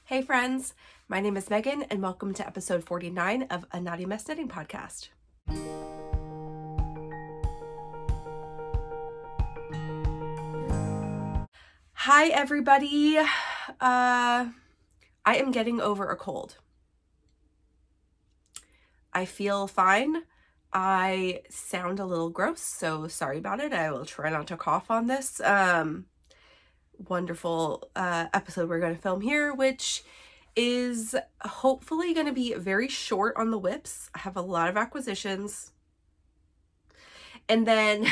Hey friends, my name is Megan and welcome to episode 49 of A Naughty Mess Knitting Podcast. Hi everybody. I am getting over a cold. I feel fine. I sound a little gross, so sorry about it. I will try not to cough on this wonderful episode we're going to film here, which is hopefully going to be very short on the whips. I have a lot of acquisitions. And then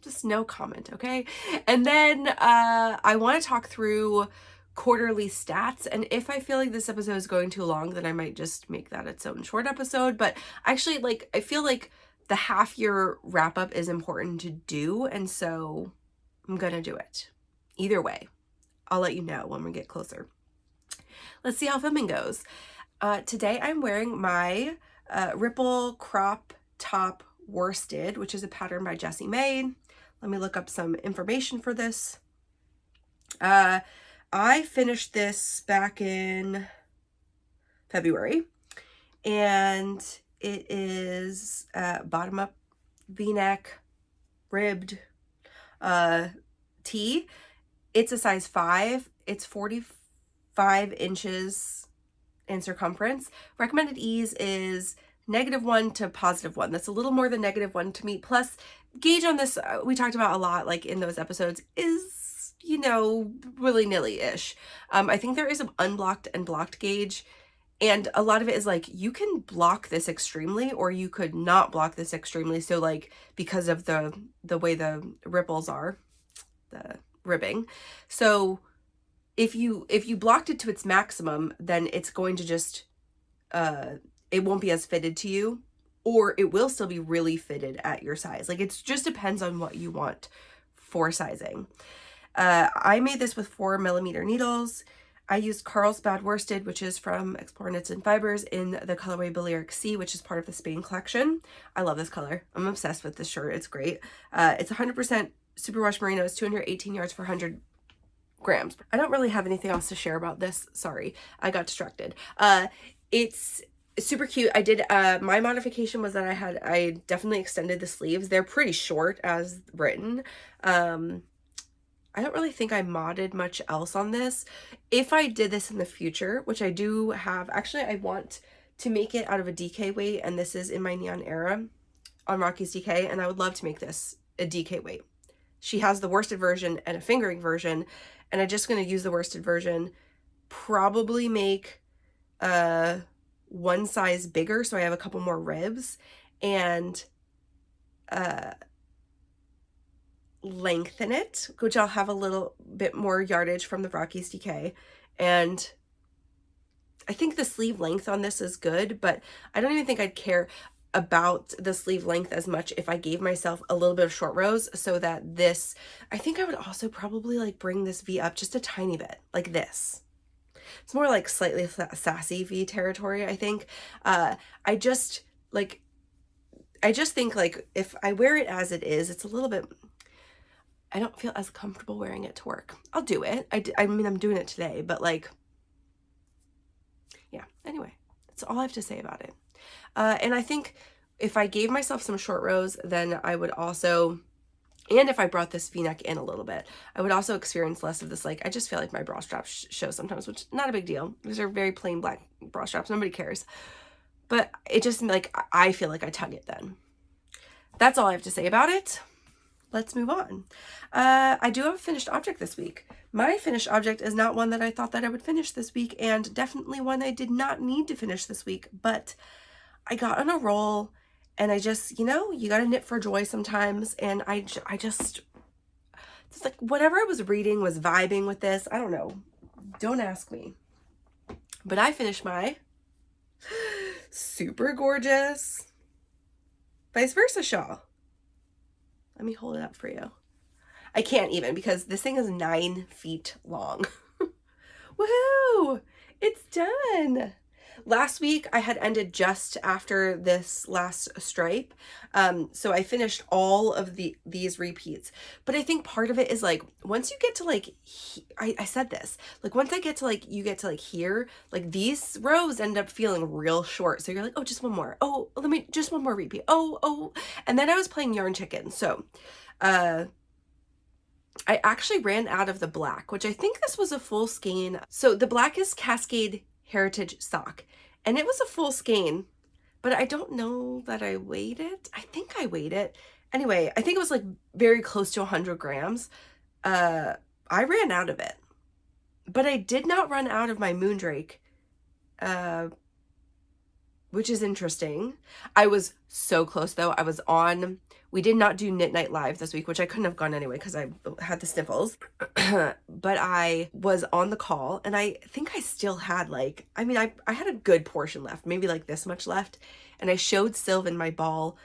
just no comment, okay? And then I want to talk through quarterly stats, and if I feel like this episode is going too long, then I might just make that its own short episode. But actually, I feel like the half-year wrap-up is important to do, and so I'm gonna do it. Either way, I'll let you know when we get closer. Let's see how filming goes. Today I'm wearing my Ripple crop top worsted, which is a pattern by Jessie made. Let me look up some information for this. I finished this back in February, and it is bottom up V-neck ribbed tee. It's a size 5. It's 45 inches in circumference. Recommended ease is -1 to +1. That's a little more than -1 to me. Plus, gauge on this, we talked about a lot, like in those episodes, is, you know, willy-nilly-ish. I think there is an unblocked and blocked gauge, and a lot of it is like, you can block this extremely, or you could not block this extremely. So like, because of the way the ripples are, the ribbing. So if you blocked it to its maximum, then it's going to just, it won't be as fitted to you, or it will still be really fitted at your size. Like, it just depends on what you want for sizing. I made this with 4mm needles. I used Carlsbad worsted, which is from Explore Knits and Fibers, in the colorway Balearic Sea, which is part of the Spain collection. I love this color. I'm obsessed with this shirt. It's great. It's 100% superwash merino. It's 218 yards for 100 grams. I don't really have anything else to share about this. Sorry, I got distracted. It's super cute. I did, my modification was that I definitely extended the sleeves. They're pretty short as written. I don't really think I modded much else on this. If I did this in the future, which I do have, actually I want to make it out of a DK weight, and this is in my Neon Era on Rocky's DK, and I would love to make this a DK weight. She has the worsted version and a fingering version, and I'm just going to use the worsted version, probably make one size bigger so I have a couple more ribs, and lengthen it, which I'll have a little bit more yardage from the Rocky's DK. And I think the sleeve length on this is good, but I don't even think I'd care about the sleeve length as much if I gave myself a little bit of short rows, so that this, I think I would also probably like bring this V up just a tiny bit, like this. It's more like slightly sassy V territory, I think. I just think like if I wear it as it is, it's a little bit, I don't feel as comfortable wearing it to work. I'll do it. I mean, I'm doing it today, but like, yeah, anyway, that's all I have to say about it. And I think if I gave myself some short rows, then I would also, and if I brought this V-neck in a little bit, I would also experience less of this, like, I just feel like my bra straps show sometimes, which is not a big deal. These are very plain black bra straps. Nobody cares. But it just, like, I feel like I tug it then. That's all I have to say about it. Let's move on. I do have a finished object this week. My finished object is not one that I thought that I would finish this week, and definitely one I did not need to finish this week, but I got on a roll, and I just, you know, you gotta knit for joy sometimes, and I just, it's like whatever I was reading was vibing with this. I don't know. Don't ask me. But I finished my super gorgeous Versa Shawl. Let me hold it up for you. I can't even, because this thing is 9 feet long. Woohoo! It's done. Last week I had ended just after this last stripe. So I finished all of these repeats. But I think part of it is like, once you get to like, I said this, like once I get to like, you get to like here, like these rows end up feeling real short. So you're like, oh, just one more. Oh, just one more repeat. Oh. And then I was playing Yarn Chicken. So, I actually ran out of the black, which I think this was a full skein. So the black is Cascade Heritage Sock, and it was a full skein, but I don't know that I weighed it. I think I weighed it. Anyway, I think it was like very close to 100 grams. I ran out of it, but I did not run out of my Moondrake, which is interesting. I was so close though. We did not do Knit Night Live this week, which I couldn't have gone anyway because I had the sniffles. But I was on the call, and I think I still had like, I mean, I had a good portion left, maybe like this much left. And I showed Sylvan my ball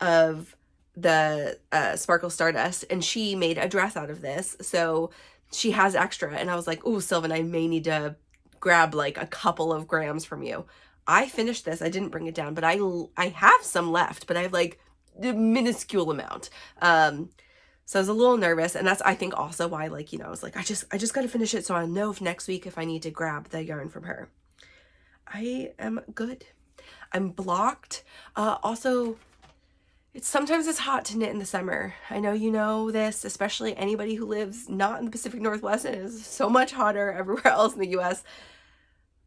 of the Sparkle Stardust, and she made a dress out of this. So she has extra. And I was like, oh, Sylvan, I may need to grab like a couple of grams from you. I finished this. I didn't bring it down, but I have some left, but I have like a minuscule amount. So I was a little nervous, and that's, I think, also why, like, you know, I was like, I just got to finish it so I know if next week if I need to grab the yarn from her. I am good. I'm blocked. Also, sometimes it's hot to knit in the summer. I know you know this, especially anybody who lives not in the Pacific Northwest. It is so much hotter everywhere else in the US.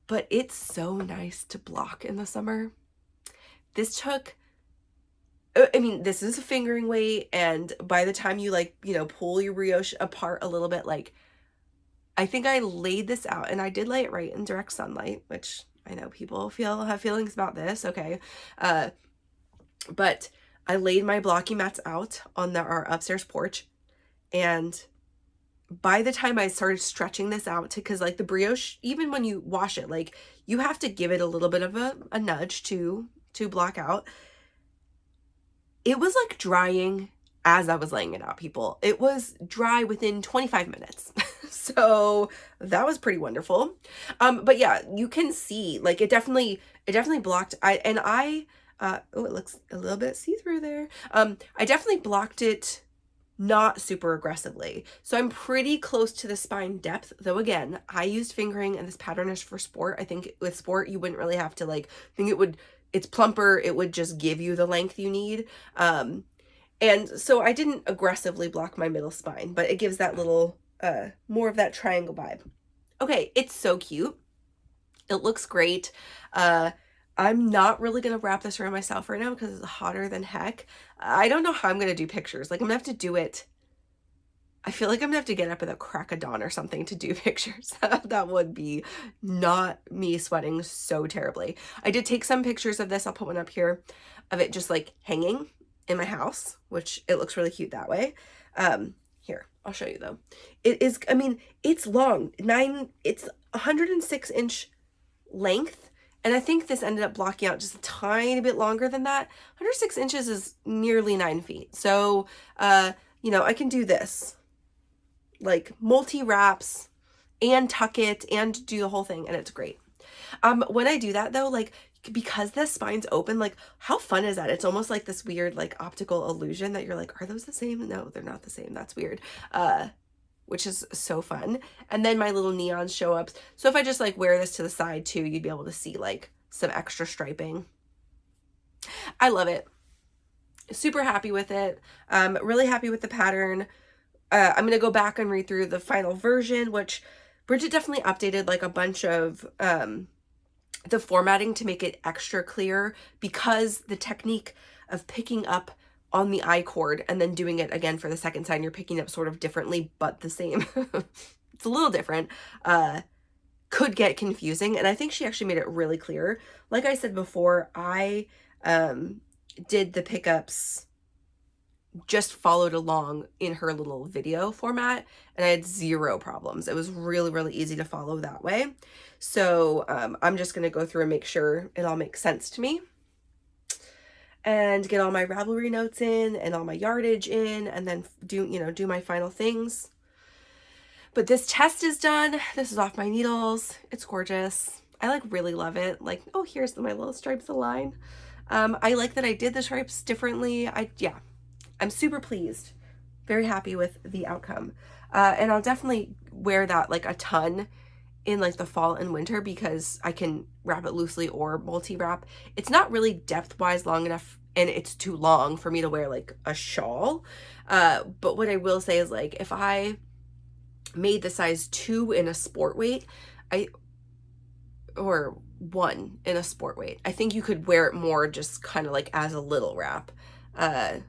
But it's so nice to block in the summer. This took, I mean, this is a fingering weight, and by the time you like, you know, pull your brioche apart a little bit, like, I think I laid this out, and I did lay it right in direct sunlight, which I know people have feelings about this, okay? But I laid my blocky mats out on our upstairs porch, and by the time I started stretching this out because like the brioche, even when you wash it, like you have to give it a little bit of a nudge to block out. It was like drying as I was laying it out, people. It was dry within 25 minutes. So that was pretty wonderful. But yeah, you can see like it definitely blocked. Oh, it looks a little bit see-through there. I definitely blocked it not super aggressively. So I'm pretty close to the spine depth, though again, I used fingering, and this pattern is for sport. I think with sport, you wouldn't really have to like, it's plumper, it would just give you the length you need. And so I didn't aggressively block my middle spine, but it gives that little, more of that triangle vibe. Okay, it's so cute. It looks great. I'm not really going to wrap this around myself right now because it's hotter than heck. I don't know how I'm going to do pictures. Like, I'm going to have to do it. I feel like I'm going to have to get up at the crack of dawn or something to do pictures. That would be not me sweating so terribly. I did take some pictures of this. I'll put one up here of it just like hanging in my house, which it looks really cute that way. Here, I'll show you though. It is, I mean, it's long. It's 106 inch length. And I think this ended up blocking out just a tiny bit longer than that. 106 inches is nearly 9 feet. So, you know, I can do this. Like multi-wraps and tuck it and do the whole thing. And it's great. When I do that though, like, because the spine's open, like, how fun is that? It's almost like this weird, like, optical illusion that you're like, are those the same? No, they're not the same. That's weird. Which is so fun. And then my little neons show up. So if I just like wear this to the side too, you'd be able to see like some extra striping. I love it. Super happy with it. Really happy with the pattern. I'm going to go back and read through the final version, which Bridget definitely updated like a bunch of the formatting to make it extra clear, because the technique of picking up on the I cord and then doing it again for the second side, you're picking up sort of differently, but the same. It's a little different. Could get confusing. And I think she actually made it really clear. Like I said before, I did the pickups, just followed along in her little video format, and I had zero problems. It was really, really easy to follow that way. So I'm just going to go through and make sure it all makes sense to me, and get all my Ravelry notes in and all my yardage in, and then do my final things. But this test is done. This is off my needles. It's gorgeous. I like really love it. Like, oh, here's my little stripes align. I like that I did the stripes differently. Yeah, I'm super pleased. Very happy with the outcome. And I'll definitely wear that like a ton in like the fall and winter because I can wrap it loosely or multi-wrap. It's not really depth-wise long enough, and it's too long for me to wear like a shawl. But what I will say is, like, if I made the size 2 in a sport weight, or 1 in a sport weight, I think you could wear it more just kind of like as a little wrap. I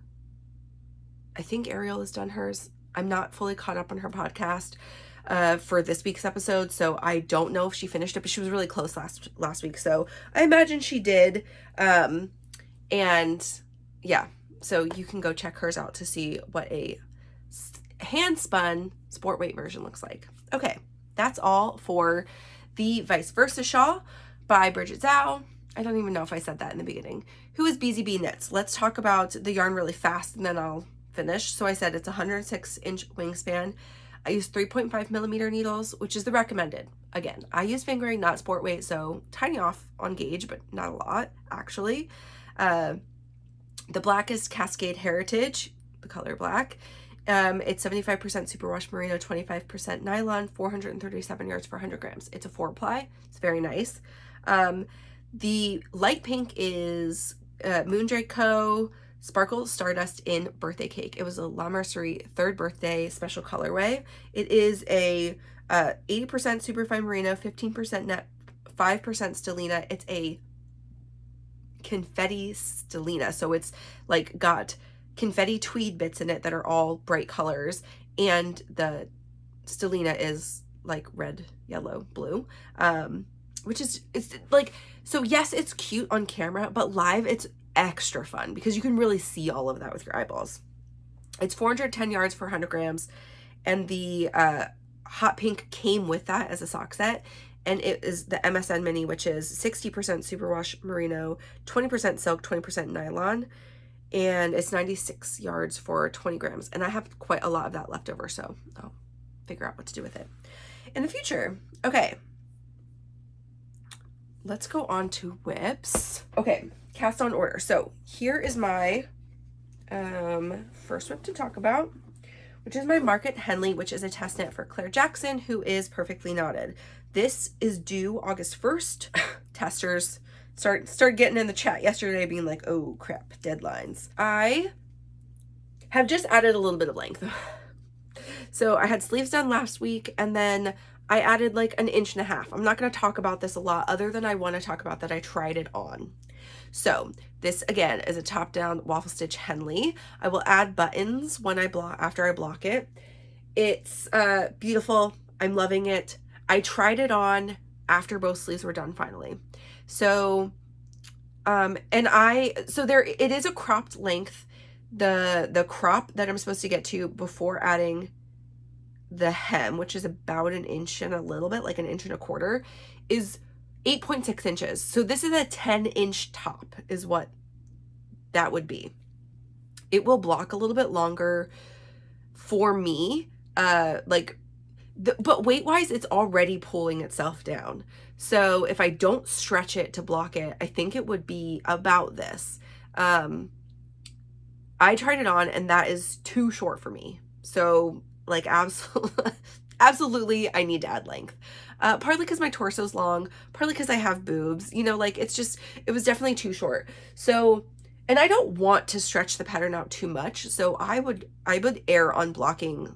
think Ariel has done hers. I'm not fully caught up on her podcast for this week's episode, so I don't know if she finished it, but she was really close last week, so I imagine she did. And yeah, so you can go check hers out to see what a hand spun sport weight version looks like. Okay, that's all for the Versa Shawl by Bridget Zhou. I don't even know if I said that in the beginning. Who is BZB Knits? Let's talk about the yarn really fast and then I'll finish. So I said it's 106-inch wingspan. I use 3.5 millimeter needles, which is the recommended. Again, I use fingering, not sport weight, so tiny off on gauge, but not a lot, actually. The black is Cascade Heritage, the color black. It's 75% superwash merino, 25% nylon, 437 yards for 100 grams. It's a 4-ply. It's very nice. The light pink is Moondrake Co. Sparkle Stardust in Birthday Cake. It was a La Mercerie 3rd birthday special colorway. It is a 80% superfine merino, 15% net, 5% stellina. It's a confetti stellina, so it's like got confetti tweed bits in it that are all bright colors, and the stellina is like red, yellow, blue, which is, it's like, so yes, it's cute on camera, but live it's extra fun because you can really see all of that with your eyeballs. It's 410 yards for 100 grams, and the hot pink came with that as a sock set, and it is the MSN mini, which is 60% superwash merino, 20% silk, 20% nylon, and it's 96 yards for 20 grams, and I have quite a lot of that left over, so I'll figure out what to do with it in the future. Okay, let's go on to whips. Okay, cast on order. So here is my first whip to talk about, which is my Market Henley, which is a test knit for Claire Jackson, who is perfectly knotted. This is due August 1st. Testers start getting in the chat yesterday being like, oh crap, deadlines. I have just added a little bit of length. So I had sleeves done last week, and then I added like 1.5 inches. I'm not going to talk about this a lot other than I want to talk about that I tried it on. So this again is a top down waffle stitch Henley. I will add buttons when after I block it. It's beautiful. I'm loving it. I tried it on after both sleeves were done finally. So it is a cropped length. The crop that I'm supposed to get to before adding the hem, which is about 1 inch and a little bit, like 1.25 inches, is 8.6 inches. So this is a 10-inch top is what that would be. It will block a little bit longer for me, but weight wise, it's already pulling itself down. So if I don't stretch it to block it, I think it would be about this. I tried it on and that is too short for me. So like absolutely I need to add length. Partly because my torso's long, partly because I have boobs, you know, like it was definitely too short. So, and I don't want to stretch the pattern out too much. So I would err on blocking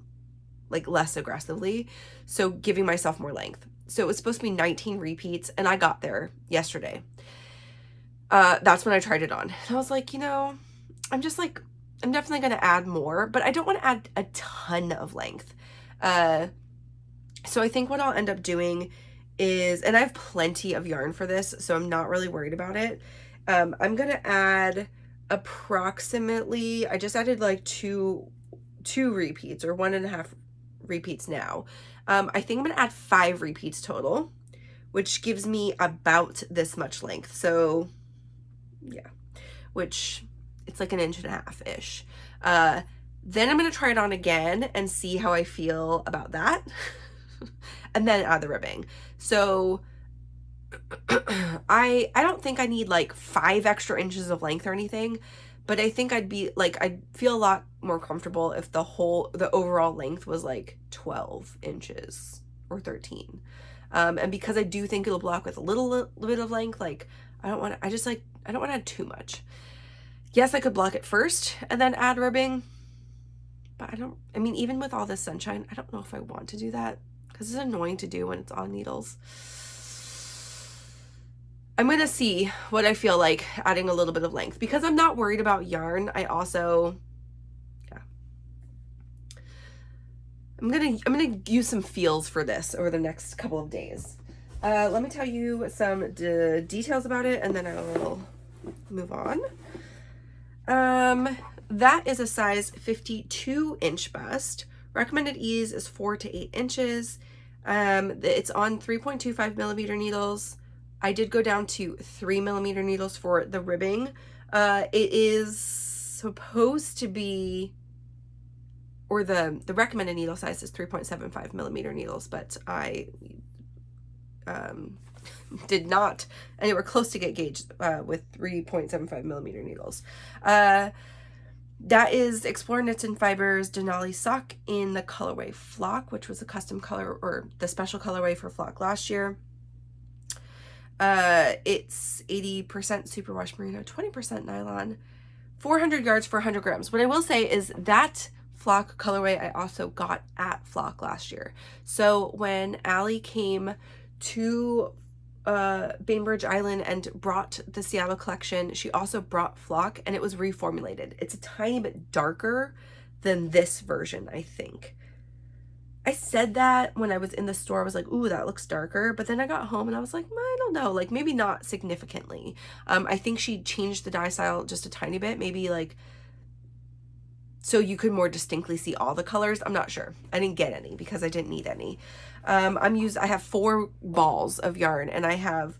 like less aggressively. So giving myself more length. So it was supposed to be 19 repeats and I got there yesterday. That's when I tried it on. And I was like, you know, I'm definitely going to add more, but I don't want to add a ton of length. So I think what I'll end up doing is, and I have plenty of yarn for this, so I'm not really worried about it. I'm going to add approximately, I just added like two repeats or 1.5 repeats now. I think I'm going to add 5 repeats total, which gives me about this much length. So yeah, which it's like 1.5 inches-ish. Then I'm going to try it on again and see how I feel about that. And then add the ribbing. So I don't think I need like 5 extra inches of length or anything, but I think I'd feel a lot more comfortable if the overall length was like 12 inches or 13. And because I do think it'll block with a little bit of length, like I don't want to add too much. Yes, I could block it first and then add ribbing, but I mean, even with all this sunshine, I don't know if I want to do that because it's annoying to do when it's on needles. I'm going to see what I feel like adding a little bit of length because I'm not worried about yarn. I also, yeah. I'm going to use some feels for this over the next couple of days. Let me tell you some details about it and then I will move on. That is a size 52 inch bust. Recommended ease is 4 to 8 inches. It's on 3.25 millimeter needles. I did go down to 3 millimeter needles for the ribbing. It is supposed to be, or the recommended needle size is 3.75 millimeter needles, but I did not anywhere close to get gauged with 3.75 millimeter needles. That is Explore Knits and Fibers Denali sock in the colorway Flock, which was a custom color or the special colorway for Flock last year. It's 80% superwash merino, 20% nylon, 400 yards for 100 grams. What I will say is that Flock colorway I also got at Flock last year. So when Elle came to Bainbridge Island and brought the Seattle collection, she also brought Flock and it was reformulated. It's a tiny bit darker than this version, I think. I said that when I was in the store, I was like, ooh, that looks darker. But then I got home and I was like, I don't know, like maybe not significantly. I think she changed the dye style just a tiny bit, maybe like so you could more distinctly see all the colors. I'm not sure. I didn't get any because I didn't need any. I have 4 balls of yarn and I have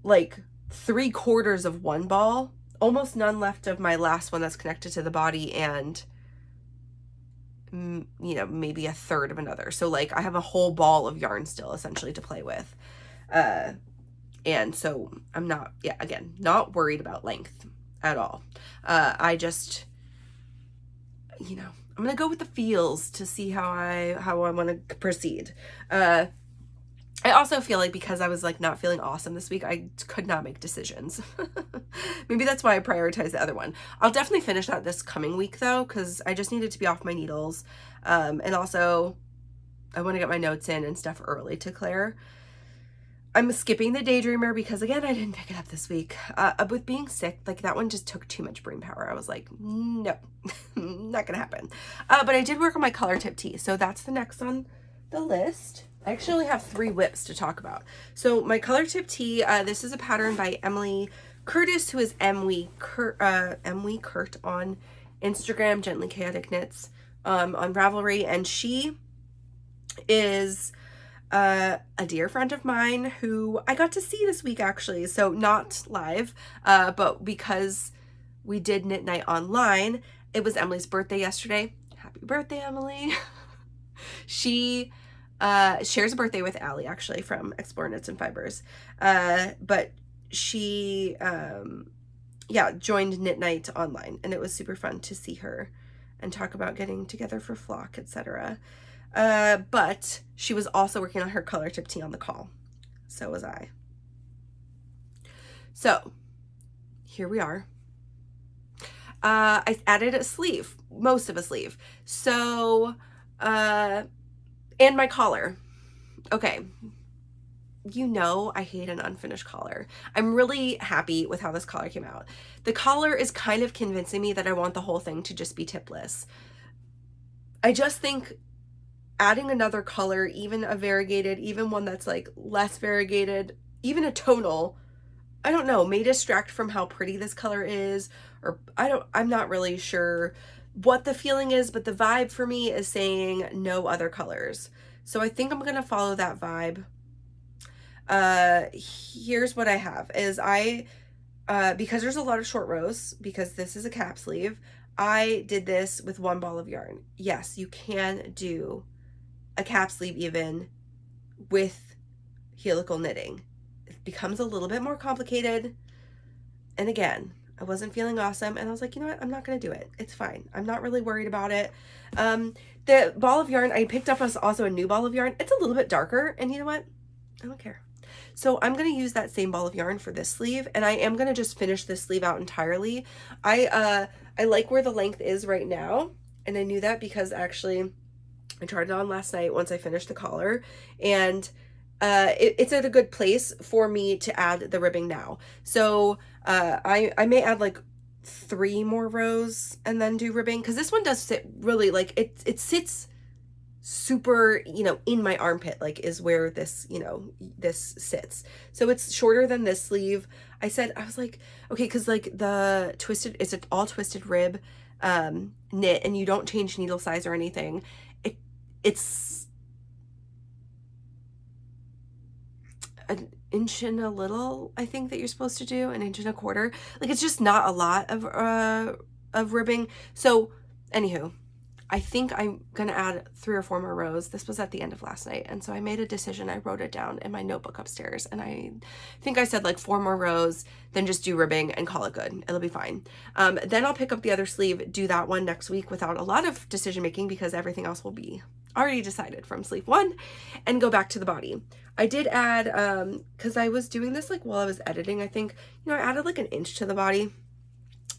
like 3/4 of one ball, almost none left of my last one that's connected to the body, and you know, maybe 1/3 of another. So like I have a whole ball of yarn still essentially to play with. And so I'm not, again, not worried about length at all. I just, you know, I'm going to go with the feels to see how I want to proceed. I also feel like because I was like not feeling awesome this week, I could not make decisions. Maybe that's why I prioritized the other one. I'll definitely finish that this coming week though, because I just needed to be off my needles. And also I want to get my notes in and stuff early to Claire. I'm skipping the Daydreamer because again, I didn't pick it up this week. With being sick, like that one just took too much brain power. I was like, no, not gonna happen. But I did work on my color tip tee. So that's the next on the list. I actually only have 3 whips to talk about. So my color tip tee, this is a pattern by Emily Curtis, who is MW Kurt on Instagram, Gently Chaotic Knits, on Ravelry, and she is a dear friend of mine who I got to see this week actually. So not live, but because we did knit night online, it was Emily's birthday yesterday. Happy birthday, Emily. She shares a birthday with Elle actually from Explore Knits and Fibers. But she joined Knit Night online and it was super fun to see her and talk about getting together for Flock, etc. But she was also working on her color tip tee on the call. So was I. So here we are. I added a sleeve, most of a sleeve. So, and my collar. Okay. You know, I hate an unfinished collar. I'm really happy with how this collar came out. The collar is kind of convincing me that I want the whole thing to just be tipless. I just think adding another color, even a variegated, even one that's like less variegated, even a tonal, I don't know, may distract from how pretty this color is, or I'm not really sure what the feeling is, but the vibe for me is saying no other colors. So I think I'm gonna follow that vibe. Here's what I have is because there's a lot of short rows, because this is a cap sleeve, I did this with 1 ball of yarn. Yes, you can do a cap sleeve even with helical knitting. becomes a little bit more complicated. And again, I wasn't feeling awesome, and I was like, you know what, I'm not going to do it. It's fine. I'm not really worried about it. The ball of yarn I picked up was also a new ball of yarn. It's a little bit darker, and you know what? I don't care. So I'm going to use that same ball of yarn for this sleeve, and I am going to just finish this sleeve out entirely. I like where the length is right now, and I knew that because actually I tried it on last night once I finished the collar, and it's at a good place for me to add the ribbing now. So I may add like 3 more rows and then do ribbing, because this one does sit really, like, it sits super, you know, in my armpit, like, is where this, you know, this sits. So it's shorter than this sleeve. I was like, okay, because like the twisted, it's an all twisted rib knit, and you don't change needle size or anything. It's an inch and a little, I think, that you're supposed to do, an inch and a quarter. Like, it's just not a lot of ribbing. So anywho, I think I'm gonna add 3 or 4 more rows. This was at the end of last night, and so I made a decision. I wrote it down in my notebook upstairs, and I think I said like 4 more rows, then just do ribbing and call it good. It'll be fine. Then I'll pick up the other sleeve, do that one next week without a lot of decision making, because everything else will be already decided from sleeve 1, and go back to the body. I did add, because I was doing this like while I was editing, I think, you know, I added like an inch to the body.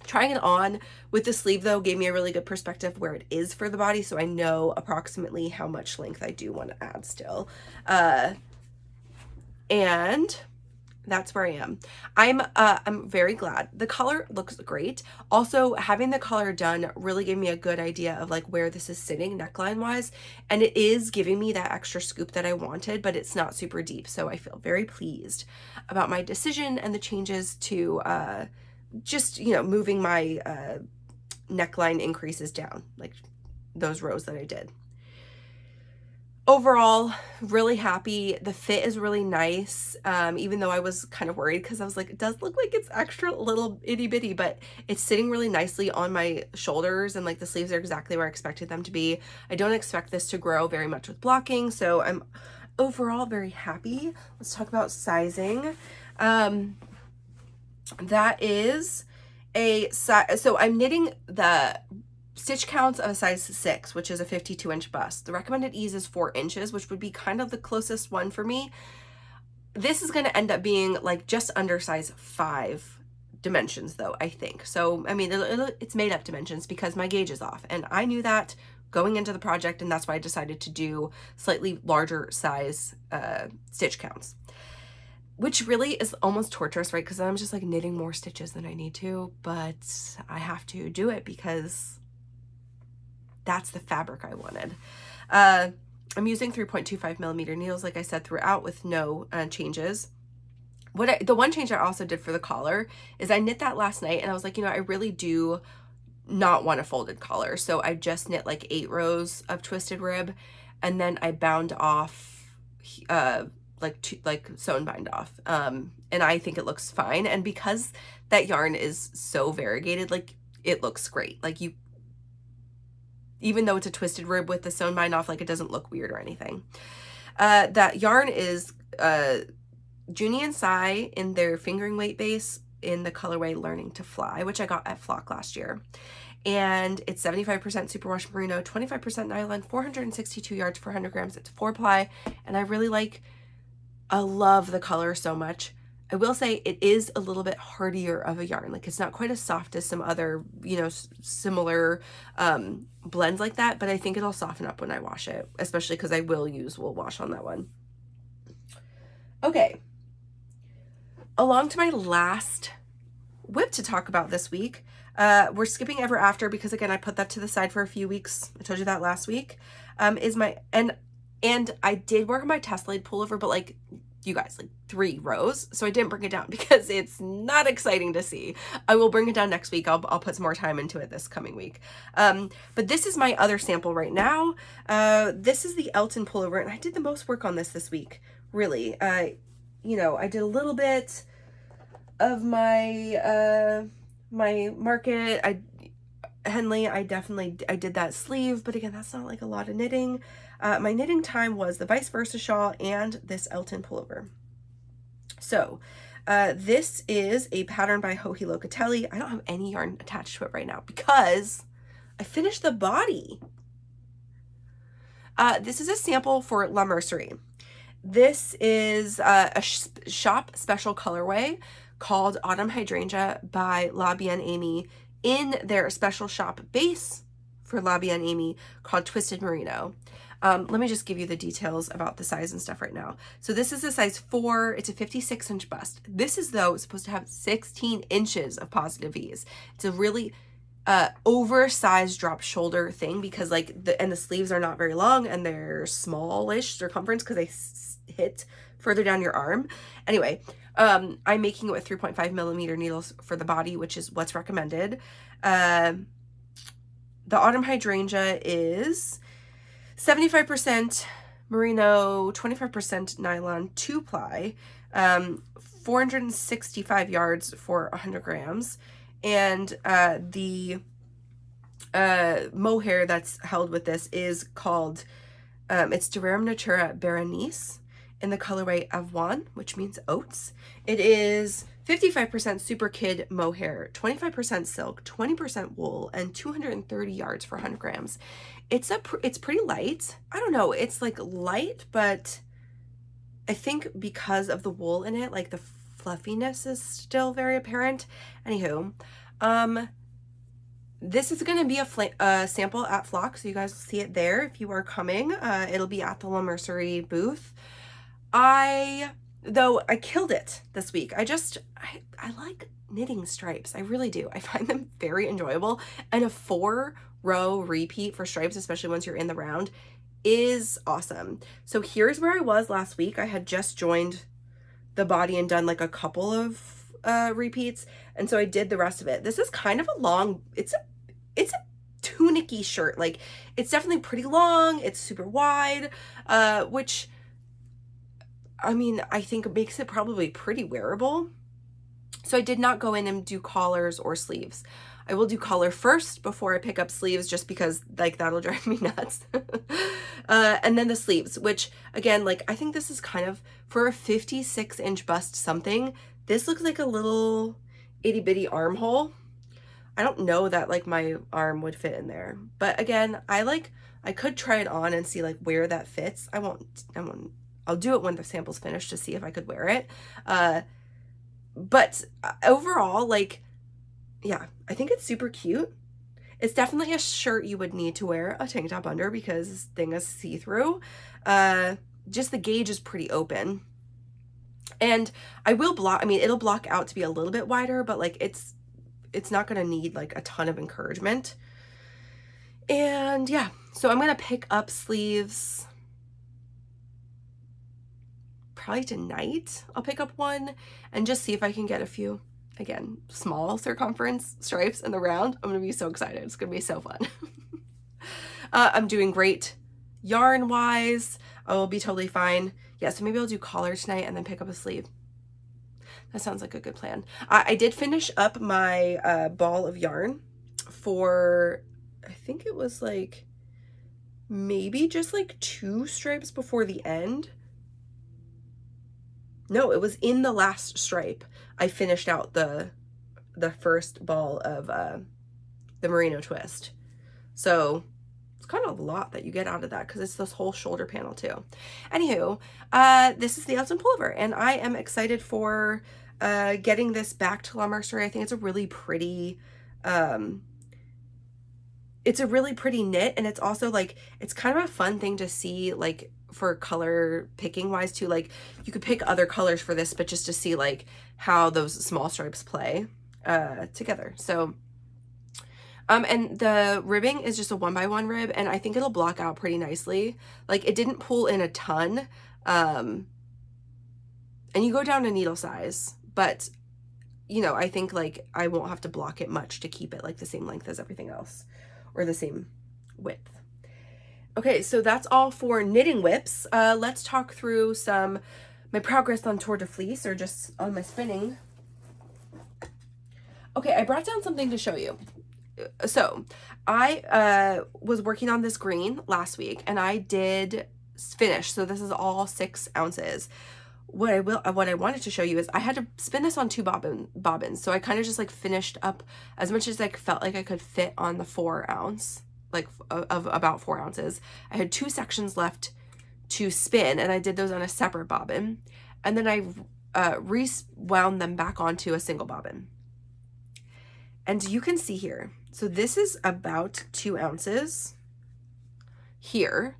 Trying it on with the sleeve though gave me a really good perspective where it is for the body, so I know approximately how much length I do want to add still. And that's where I am. I'm very glad. The color looks great. Also, having the color done really gave me a good idea of like where this is sitting neckline wise, and it is giving me that extra scoop that I wanted, but it's not super deep. So I feel very pleased about my decision and the changes to just, you know, moving my neckline increases down, like those rows that I did. Overall, really happy. The fit is really nice, even though I was kind of worried, because I was like, it does look like it's extra little itty bitty, but it's sitting really nicely on my shoulders, and like the sleeves are exactly where I expected them to be. I don't expect this to grow very much with blocking, so I'm overall very happy. Let's talk about sizing. That is a size, so I'm knitting the stitch counts of a size 6, which is a 52-inch bust. The recommended ease is 4 inches, which would be kind of the closest one for me. This is going to end up being like just under size 5 dimensions though, I think. So, I mean, it's made up dimensions because my gauge is off, and I knew that going into the project, and that's why I decided to do slightly larger size stitch counts. Which really is almost torturous, right? Because I'm just like knitting more stitches than I need to, but I have to do it because that's the fabric I wanted. I'm using 3.25 millimeter needles, like I said, throughout with no changes. The one change I also did for the collar is I knit that last night, and I was like, you know, I really do not want a folded collar. So I just knit like 8 rows of twisted rib, and then I bound off, like sew and bind off, and I think it looks fine. And because that yarn is so variegated, like it looks great. Like, you, even though it's a twisted rib with the sew and bind off, like it doesn't look weird or anything. That yarn is Junie and Sai in their fingering weight base in the colorway Learning to Fly, which I got at Flock last year. And it's 75% superwash merino, 25% nylon, 462 yards, 400 grams. It's 4-ply, and I love the color so much. I will say it is a little bit hardier of a yarn. Like, it's not quite as soft as some other, you know, similar blends like that, but I think it'll soften up when I wash it, especially because I will use wool wash on that one. Okay, along to my last whip to talk about this week. We're skipping Ever After because, again, I put that to the side for a few weeks. I told you that last week. And I did work on my tessellate pullover, but like, you guys, like 3 rows. So I didn't bring it down because it's not exciting to see. I will bring it down next week. I'll put some more time into it this coming week. But this is my other sample right now. This is the Elton Pullover, and I did the most work on this week, really. You know, I did a little bit of my, my market. Henley, I did that sleeve, but again, that's not like a lot of knitting. My knitting time was the Versa Shawl and this Elton Pullover. So this is a pattern by Joji Locatelli. I don't have any yarn attached to it right now because I finished the body. This is a sample for La Mercerie. This is a shop special colorway called Autumn Hydrangea by La Bien Amy in their special shop base for La Bien Amy called Twisted Merino. Let me just give you the details about the size and stuff right now. So this is a size 4. It's a 56-inch bust. This is, though, supposed to have 16 inches of positive ease. It's a really oversized drop shoulder thing because like the sleeves are not very long and they're smallish circumference because they hit further down your arm. Anyway, I'm making it with 3.5 millimeter needles for the body, which is what's recommended. The Autumn Hydrangea is 75% merino, 25% nylon, 2-ply, 465 yards for 100 grams. And the mohair that's held with this is called, it's Durum Natura Berenice in the colorway Avoine, which means oats. It is 55% super kid mohair, 25% silk, 20% wool, and 230 yards for 100 grams. It's pretty light. I don't know, it's like light, but I think because of the wool in it, like the fluffiness is still very apparent. Anywho, this is going to be a sample at Flock, so you guys will see it there if you are coming. It'll be at the La Mercerie booth. Though I killed it this week. I like knitting stripes. I really do. I find them very enjoyable. And a 4-row repeat for stripes, especially once you're in the round, is awesome. So here's where I was last week. I had just joined the body and done like a couple of repeats, and so I did the rest of it. This is kind of a long, it's a tunicky shirt. Like, it's definitely pretty long, it's super wide, which I mean, I think makes it probably pretty wearable. So I did not go in and do collars or sleeves. I will do collar first before I pick up sleeves, just because like that'll drive me nuts. And then the sleeves, which again, like I think this is kind of, for a 56-inch bust something, this looks like a little itty bitty armhole. I don't know that like my arm would fit in there, but again, I could try it on and see like where that fits. I'll do it when the sample's finished to see if I could wear it. But overall, like, yeah, I think it's super cute. It's definitely a shirt you would need to wear a tank top under because this thing is see-through. Just the gauge is pretty open. And it'll block out to be a little bit wider, but like it's not gonna need like a ton of encouragement. And yeah, so I'm gonna pick up sleeves probably tonight. I'll pick up one and just see if I can get a few, again, small circumference stripes in the round. I'm gonna be so excited. It's gonna be so fun. I'm doing great yarn wise. I will be totally fine. Yeah, so maybe I'll do collar tonight and then pick up a sleeve. That sounds like a good plan. I did finish up my ball of yarn for, I think it was like maybe just like 2 stripes before the end. No, it was in the last stripe. I finished out the first ball of the merino twist. So it's kind of a lot that you get out of that because it's this whole shoulder panel too. Anywho, this is the Elton Pullover, and I am excited for getting this back to La Mercerie. I think it's a really pretty knit, and it's also like, it's kind of a fun thing to see, like for color picking wise too. Like you could pick other colors for this, but just to see like how those small stripes play together. So and the ribbing is just a 1x1 rib, and I think it'll block out pretty nicely. Like it didn't pull in a ton, and you go down to needle size, but you know, I think like I won't have to block it much to keep it like the same length as everything else, or the same width. Okay, so that's all for knitting whips. Let's talk through my progress on Tour de Fleece, or just on my spinning. Okay, I brought down something to show you. So I was working on this green last week, and I did finish. So this is all 6 ounces. what I wanted to show you is I had to spin this on 2 bobbins. So I kind of just like finished up as much as I felt like I could fit on the 4 ounce, like of about 4 ounces. I had 2 sections left to spin, and I did those on a separate bobbin. And then I rewound them back onto a single bobbin. And you can see here, so this is about 2 ounces here.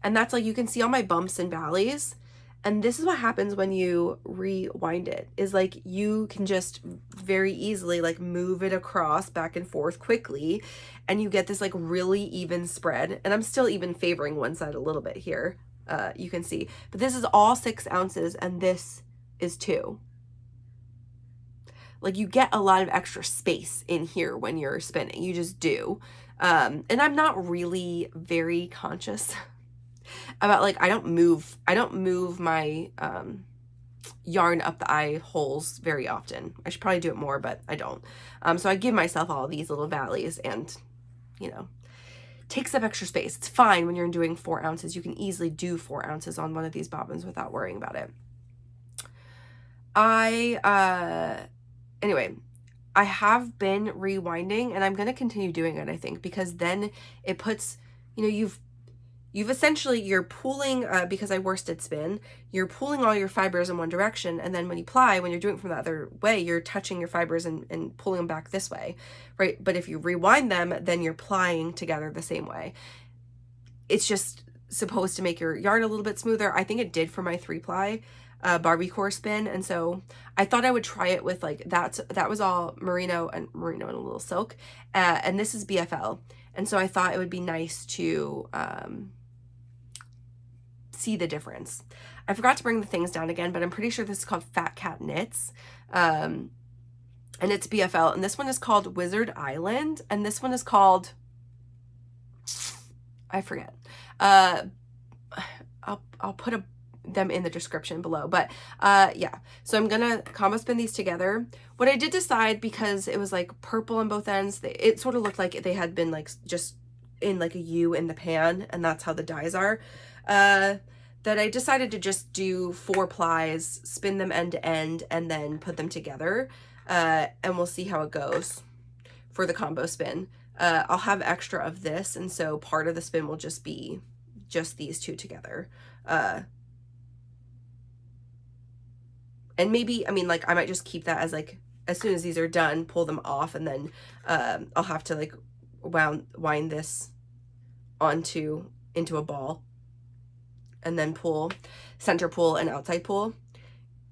And that's like, you can see all my bumps and valleys. And this is what happens when you rewind it, is like you can just very easily like move it across back and forth quickly, and you get this like really even spread. And I'm still even favoring one side a little bit here, you can see. But this is all 6 ounces and this is 2. Like you get a lot of extra space in here when you're spinning, you just do. And I'm not really very conscious about like, I don't move my yarn up the eye holes very often. I should probably do it more, but I don't. So I give myself all these little valleys, and you know, takes up extra space. It's fine when you're doing 4 ounces. You can easily do 4 ounces on one of these bobbins without worrying about it. Anyway, I have been rewinding, and I'm going to continue doing it, I think, because then it puts, you know, you've essentially, you're pulling, because I worsted spin, you're pulling all your fibers in one direction, and then when you ply, when you're doing it from the other way, you're touching your fibers and pulling them back this way, right? But if you rewind them, then you're plying together the same way. It's just supposed to make your yarn a little bit smoother. I think it did for my 3-ply Barbie core spin, and so I thought I would try it with like, that was all merino and a little silk, and this is BFL, and so I thought it would be nice to see the difference. I forgot to bring the things down again, but I'm pretty sure this is called Fat Cat Knits, and it's BFL, and this one is called Wizard Island, and this one is called, I forget. I'll put them in the description below, but yeah, so I'm gonna combo spin these together. What I did decide, because it was like purple on both ends, it sort of looked like they had been like just in like a U in the pan, and that's how the dies are, that I decided to just do 4 plies, spin them end to end, and then put them together, and we'll see how it goes for the combo spin. I'll have extra of this, and so part of the spin will just be just these 2 together. And maybe, I mean, like, I might just keep that as like, as soon as these are done, pull them off, and then I'll have to like wind this into a ball, and then pull, center pull and outside pull.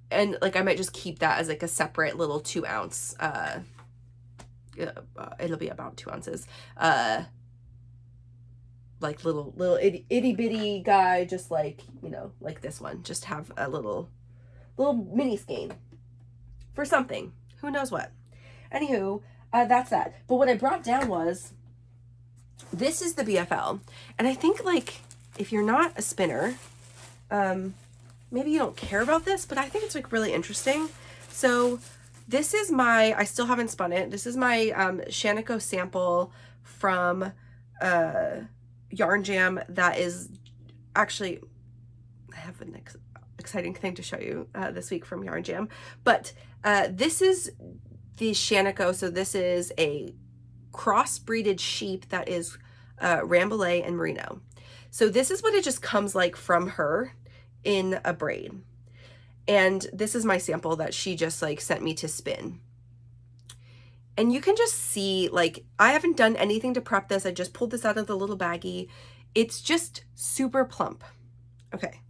And like, I might just keep that as like a separate little 2 ounce, it'll be about 2 ounces, like little itty bitty guy, just like, you know, like this one, just have a little mini skein for something, who knows what. Anywho, that's that. But what I brought down was, this is the BFL, and I think like, if you're not a spinner, maybe you don't care about this, but I think it's like really interesting. So this is my, I still haven't spun it, this is my Shanico sample from YarnJam. That is actually, I have an exciting thing to show you this week from YarnJam, but this is the Shanico. So this is a cross-breeded sheep that is Rambouillet and Merino. So this is what it just comes like from her in a braid. And this is my sample that she just like sent me to spin. And you can just see, like, I haven't done anything to prep this. I just pulled this out of the little baggie. It's just super plump. Okay.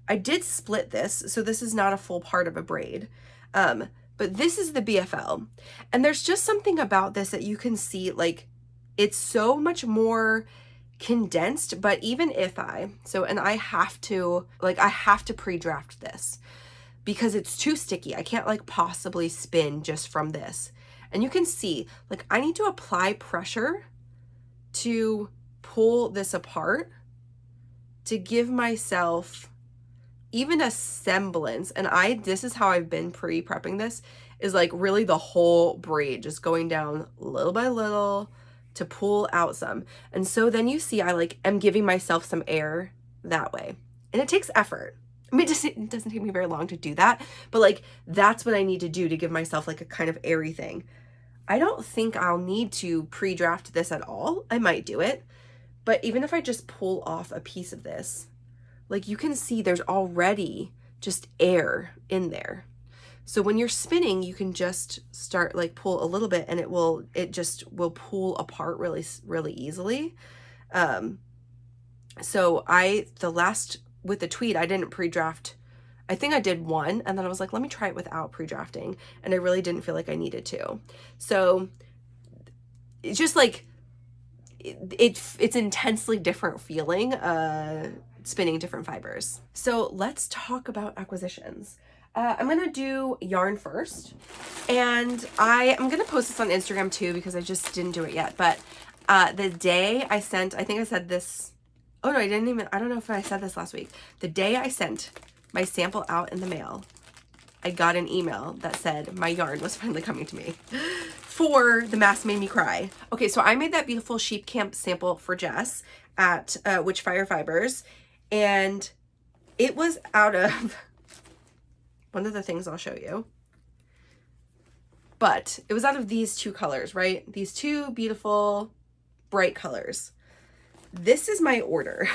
I did split this, so this is not a full part of a braid. But this is the BFL. And there's just something about this that you can see, like, it's so much more condensed. But even if I have to pre-draft this because it's too sticky. I can't like possibly spin just from this. And you can see, like, I need to apply pressure to pull this apart to give myself even a semblance. And this is how I've been pre-prepping this, is like really the whole braid just going down little by little to pull out some. And so then you see I like am giving myself some air that way. And it takes effort. I mean, it doesn't take me very long to do that, but like that's what I need to do to give myself like a kind of airy thing. I don't think I'll need to pre-draft this at all. I might do it, but even if I just pull off a piece of this, like you can see there's already just air in there. So when you're spinning, you can just start like pull a little bit and it just will pull apart really, really easily. So with the tweed, I didn't pre-draft. I think I did one, and then I was like, let me try it without pre-drafting. And I really didn't feel like I needed to. So it's just like, it's intensely different feeling, spinning different fibers. So let's talk about acquisitions. I'm going to do yarn first, and I am going to post this on Instagram too, because I just didn't do it yet. But the day I sent, I think I said this, oh no, I don't know if I said this last week. The day I sent my sample out in the mail, I got an email that said my yarn was finally coming to me for The Mask Made Me Cry. Okay, so I made that beautiful Sheep Camp sample for Jess at Witchfire Fibers, and it was out of one of the things I'll show you. But it was out of these two colors, right? These two beautiful, bright colors. This is my order.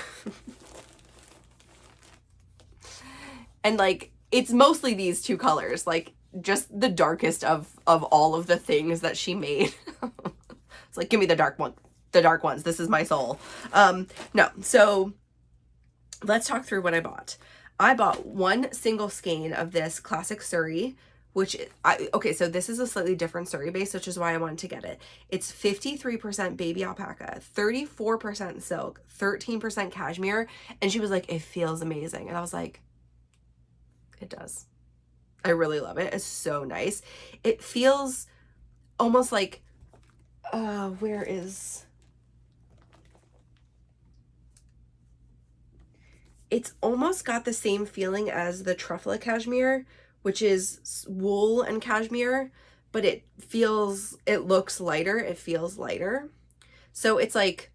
And like, it's mostly these two colors, like just the darkest of all of the things that she made. It's like, give me the dark ones. This is my soul. No, so let's talk through what I bought. I bought one single skein of this classic Surrey, okay, so this is a slightly different Surrey base, which is why I wanted to get it. It's 53% baby alpaca, 34% silk, 13% cashmere. And she was like, it feels amazing. And I was like, it does. I really love it. It's so nice. It feels almost like, it's almost got the same feeling as the truffle cashmere, which is wool and cashmere, but it looks lighter. It feels lighter. So it's like,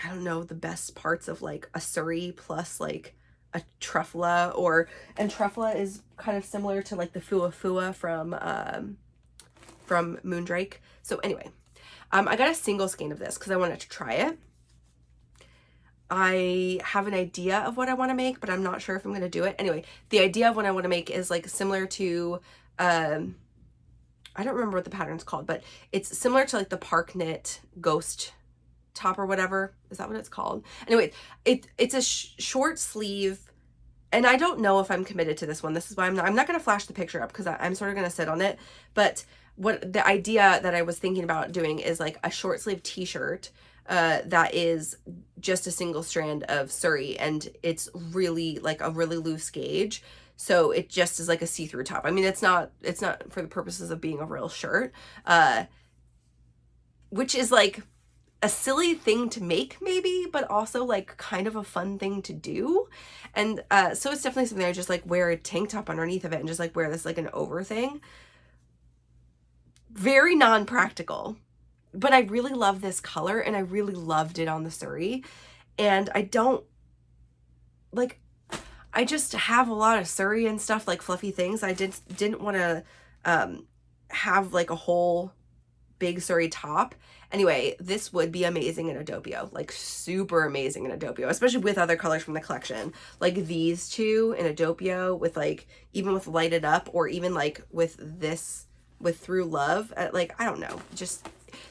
I don't know, the best parts of like a Surrey plus like a truffle, and truffle is kind of similar to like the Fua Fua from Moondrake. So anyway, I got a single skein of this because I wanted to try it. I have an idea of what I want to make, but I'm not sure if I'm going to do it. Anyway, the idea of what I want to make is like similar to, I don't remember what the pattern's called, but it's similar to like the Park Knit Ghost top or whatever. Is that what it's called? Anyway, it's a short sleeve, and I don't know if I'm committed to this one. This is why I'm not going to flash the picture up because I'm sort of going to sit on it. But what the idea that I was thinking about doing is like a short sleeve t-shirt that is just a single strand of Surrey, and it's really like a really loose gauge. So it just is like a see-through top. I mean, it's not for the purposes of being a real shirt, which is like a silly thing to make maybe, but also like kind of a fun thing to do. And so it's definitely something I just like wear a tank top underneath of it and just like wear this like an over thing. Very non-practical, but I really love this color and I really loved it on the Surrey. And I just have a lot of Surrey and stuff, like fluffy things. I didn't want to have like a whole big Surrey top. Anyway, this would be amazing in a doppio, like super amazing in a doppio, especially with other colors from the collection. Like these two in a doppio with like, even with Lighted Up, or even like with this, with Through Love, like, I don't know, just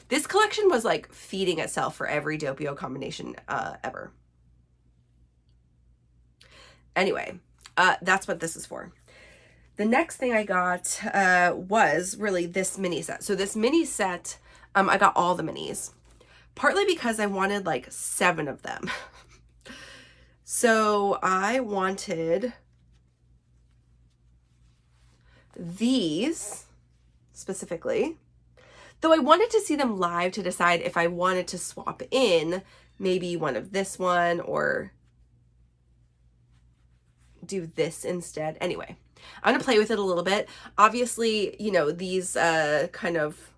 this collection was like feeding itself for every doppio combination ever. Anyway, that's what this is for. The next thing I got was really this mini set. So this mini set, I got all the minis, partly because I wanted like 7 of them. So I wanted these specifically, though I wanted to see them live to decide if I wanted to swap in maybe one of this one or do this instead. Anyway, I'm gonna play with it a little bit. Obviously, you know, these kind of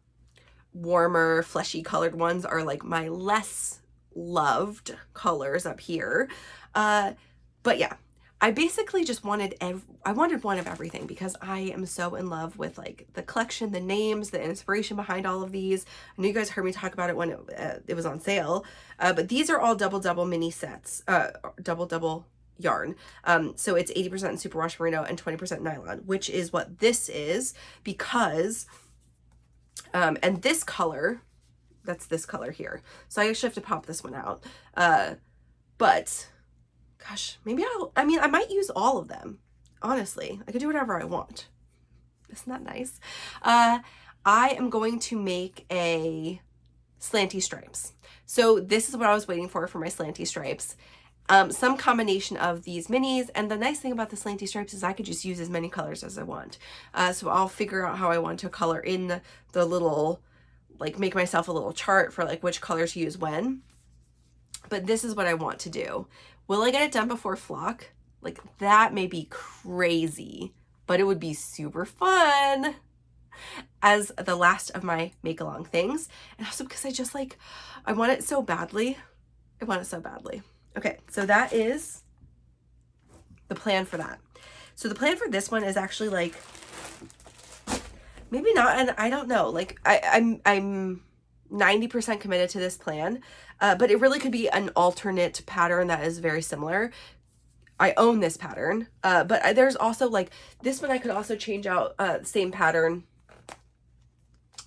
warmer, fleshy colored ones are like my less loved colors up here. But yeah, I basically just wanted I wanted one of everything because I am so in love with like the collection, the names, the inspiration behind all of these. I know you guys heard me talk about it when it was on sale, but these are all double mini sets, double yarn. So it's 80% superwash merino and 20% nylon, which is what this is because, and this color, that's this color here. So I actually have to pop this one out. But gosh, maybe I mean, I might use all of them. Honestly, I could do whatever I want. Isn't that nice? I am going to make a slanty stripes. So this is what I was waiting for my slanty stripes. Some combination of these minis. And the nice thing about the slanty stripes is I could just use as many colors as I want. So I'll figure out how I want to color in the little, like make myself a little chart for like which colors to use when. But this is what I want to do. Will I get it done before flock? Like that may be crazy, but it would be super fun as the last of my make along things. And also because I just like, I want it so badly. I want it so badly. Okay, so that is the plan for that. So the plan for this one is actually like, maybe not, and I don't know, like I'm 90% committed to this plan, but it really could be an alternate pattern that is very similar. I own this pattern, but there's also like, this one I could also change out same pattern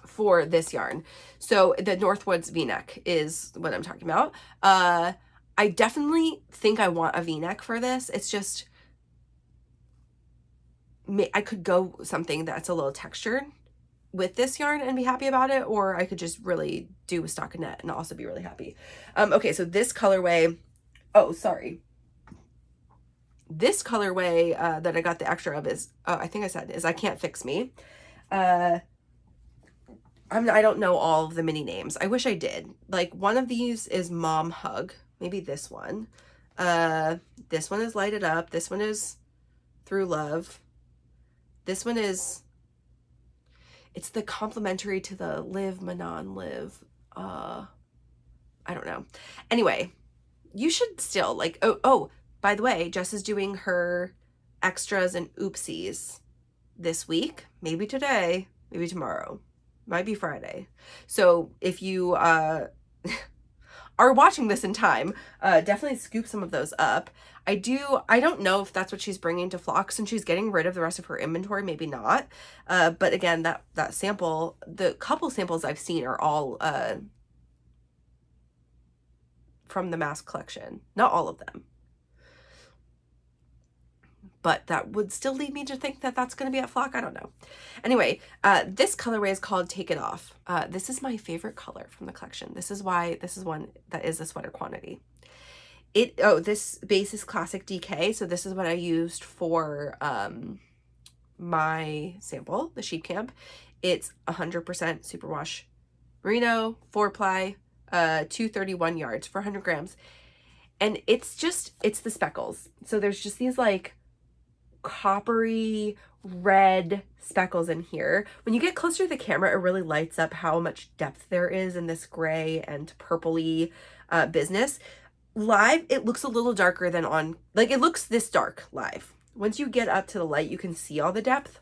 for this yarn. So the Northwoods V-neck is what I'm talking about. I definitely think I want a V-neck for this. It's just, I could go something that's a little textured with this yarn and be happy about it, or I could just really do a stockinette and also be really happy. Okay, so this colorway, this colorway that I got the extra of is, I think I said, is I Can't Fix Me. I don't know all of the mini names. I wish I did. Like one of these is Mom Hug. Maybe this one. This one is Light It Up. This one is Through Love. This one is, it's the complementary to the Live Manon Live. I don't know. Anyway, you should still like, oh, by the way, Jess is doing her extras and oopsies this week. Maybe today, maybe tomorrow. Might be Friday. So if you are watching this in time, definitely scoop some of those up. I don't know if that's what she's bringing to flock since she's getting rid of the rest of her inventory, maybe not. But again, that sample, the couple samples I've seen are all from the mass collection. Not all of them. But that would still lead me to think that that's going to be at flock. I don't know. Anyway, this colorway is called Take It Off. This is my favorite color from the collection. This is why this is one that is a sweater quantity. This base is classic DK. So this is what I used for my sample, the sheep camp. It's 100% superwash merino, 4-ply, 231 yards for 100 grams. And it's the speckles. So there's just these like coppery red speckles in here. When you get closer to the camera, it really lights up how much depth there is in this gray and purpley business. Live, it looks a little darker than on, like it looks this dark live. Once you get up to the light, you can see all the depth.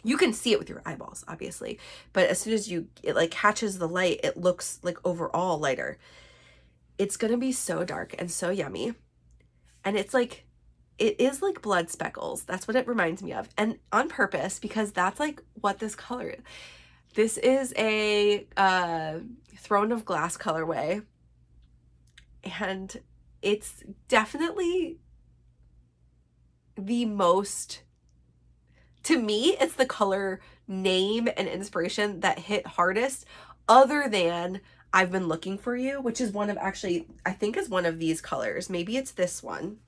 You can see it with your eyeballs, obviously, but as soon as it like catches the light, it looks like overall lighter. It's gonna be so dark and so yummy. And it's like, it is like blood speckles. That's what it reminds me of. And on purpose, because that's like what this color is. This is a Throne of Glass colorway. And it's definitely the most, to me, it's the color name and inspiration that hit hardest, other than I've Been Looking For You, which is one of, actually, I think is one of these colors. Maybe it's this one.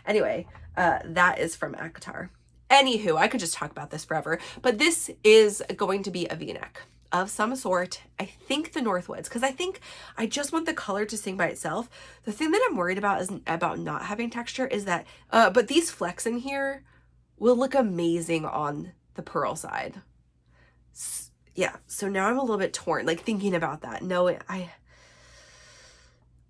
Anyway, that is from ACOTAR. Anywho, I could just talk about this forever, but this is going to be a V-neck of some sort. I think the Northwoods, because I think I just want the color to sing by itself. The thing that I'm worried about is about not having texture is that, but these flecks in here will look amazing on the pearl side. Yeah, so now I'm a little bit torn, like thinking about that. No,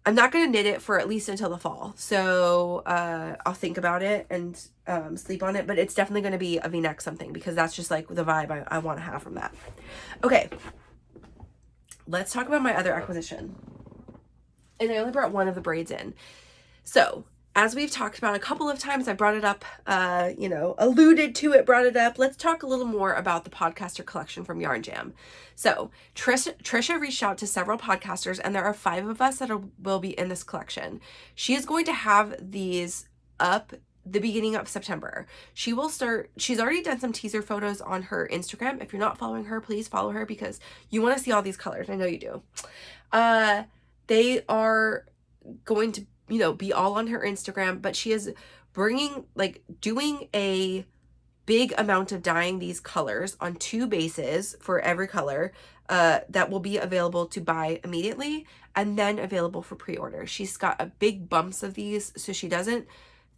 I'm not going to knit it for at least until the fall. So I'll think about it and sleep on it. But it's definitely going to be a V-neck something, because that's just like the vibe I want to have from that. Okay. Let's talk about my other acquisition. And I only brought one of the braids in. So as we've talked about a couple of times, I brought it up, alluded to it, brought it up. Let's talk a little more about the podcaster collection from YarnJam. So Trisha reached out to several podcasters, and there are 5 of us that will be in this collection. She is going to have these up the beginning of September. She's already done some teaser photos on her Instagram. If you're not following her, please follow her, because you want to see all these colors. I know you do. They are going to be all on her Instagram, but she is doing a big amount of dyeing these colors on 2 bases for every color that will be available to buy immediately and then available for pre-order. She's got a big bumps of these, so she doesn't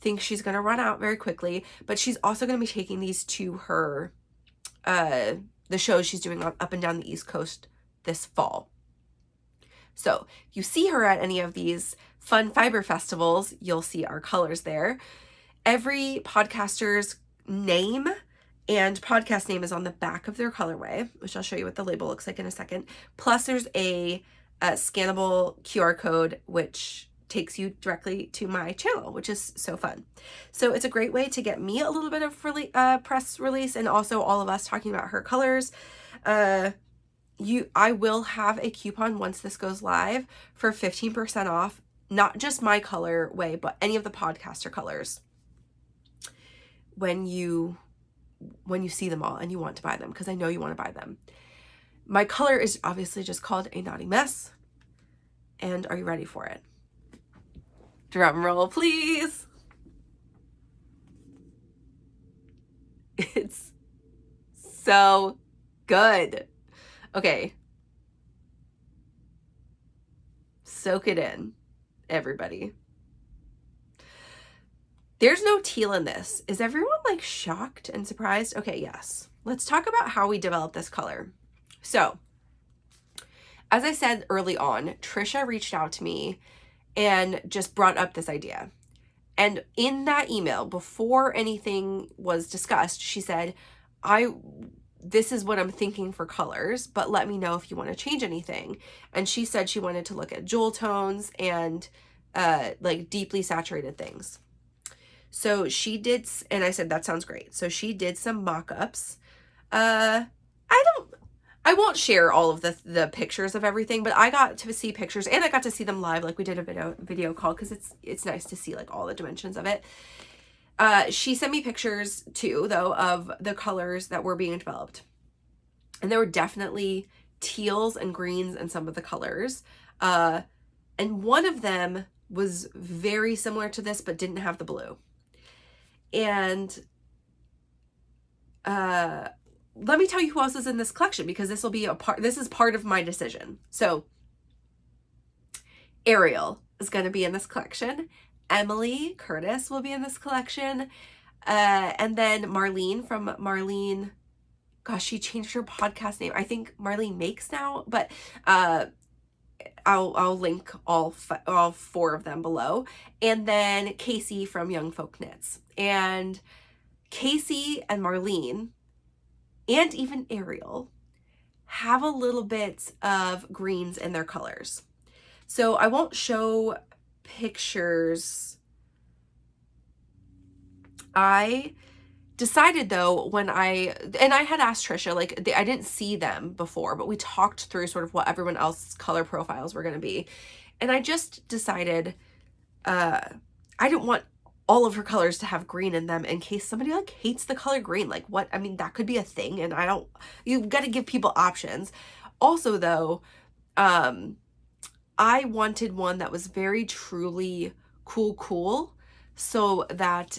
think she's going to run out very quickly, but she's also going to be taking these to her, the shows she's doing up and down the East Coast this fall. So if you see her at any of these fun fiber festivals, you'll see our colors there. Every podcaster's name and podcast name is on the back of their colorway, which I'll show you what the label looks like in a second. Plus there's a scannable QR code, which takes you directly to my channel, which is so fun. So it's a great way to get me a little bit of press release, and also all of us talking about her colors. I will have a coupon once this goes live for 15% off, not just my colorway, but any of the podcaster colors when you see them all and you want to buy them, because I know you want to buy them. My color is obviously just called A Naughty Mess. And are you ready for it? Drum roll, please. It's so good. Okay. Soak it in, everybody. There's no teal in this. Is everyone like shocked and surprised? Okay, yes. Let's talk about how we developed this color. So, as I said early on, Trisha reached out to me and just brought up this idea. And in that email, before anything was discussed, she said, this is what I'm thinking for colors, but let me know if you want to change anything. And she said she wanted to look at jewel tones and like deeply saturated things. So she did, and I said, that sounds great. So she did some mock-ups. I won't share all of the pictures of everything, but I got to see pictures, and I got to see them live. Like we did a video call, because it's nice to see like all the dimensions of it. She sent me pictures too, though, of the colors that were being developed. And there were definitely teals and greens in some of the colors. And one of them was very similar to this, but didn't have the blue. And let me tell you who else is in this collection, because this is part of my decision. So Ariel is going to be in this collection. Emily Curtis will be in this collection. And then Marlene from Marlene, gosh, she changed her podcast name. I think Marlene Makes now, but I'll link all 4 of them below. And then Kaci from Young Folk Knits. And Kaci and Marlene, and even Ariel, have a little bit of greens in their colors. So I won't show pictures. I decided though, when I had asked Trisha, like I didn't see them before, but we talked through sort of what everyone else's color profiles were going to be. And I just decided I didn't want all of her colors to have green in them in case somebody like hates the color green. Like what? I mean, that could be a thing, and you've got to give people options. Also though, I wanted one that was very truly cool, so that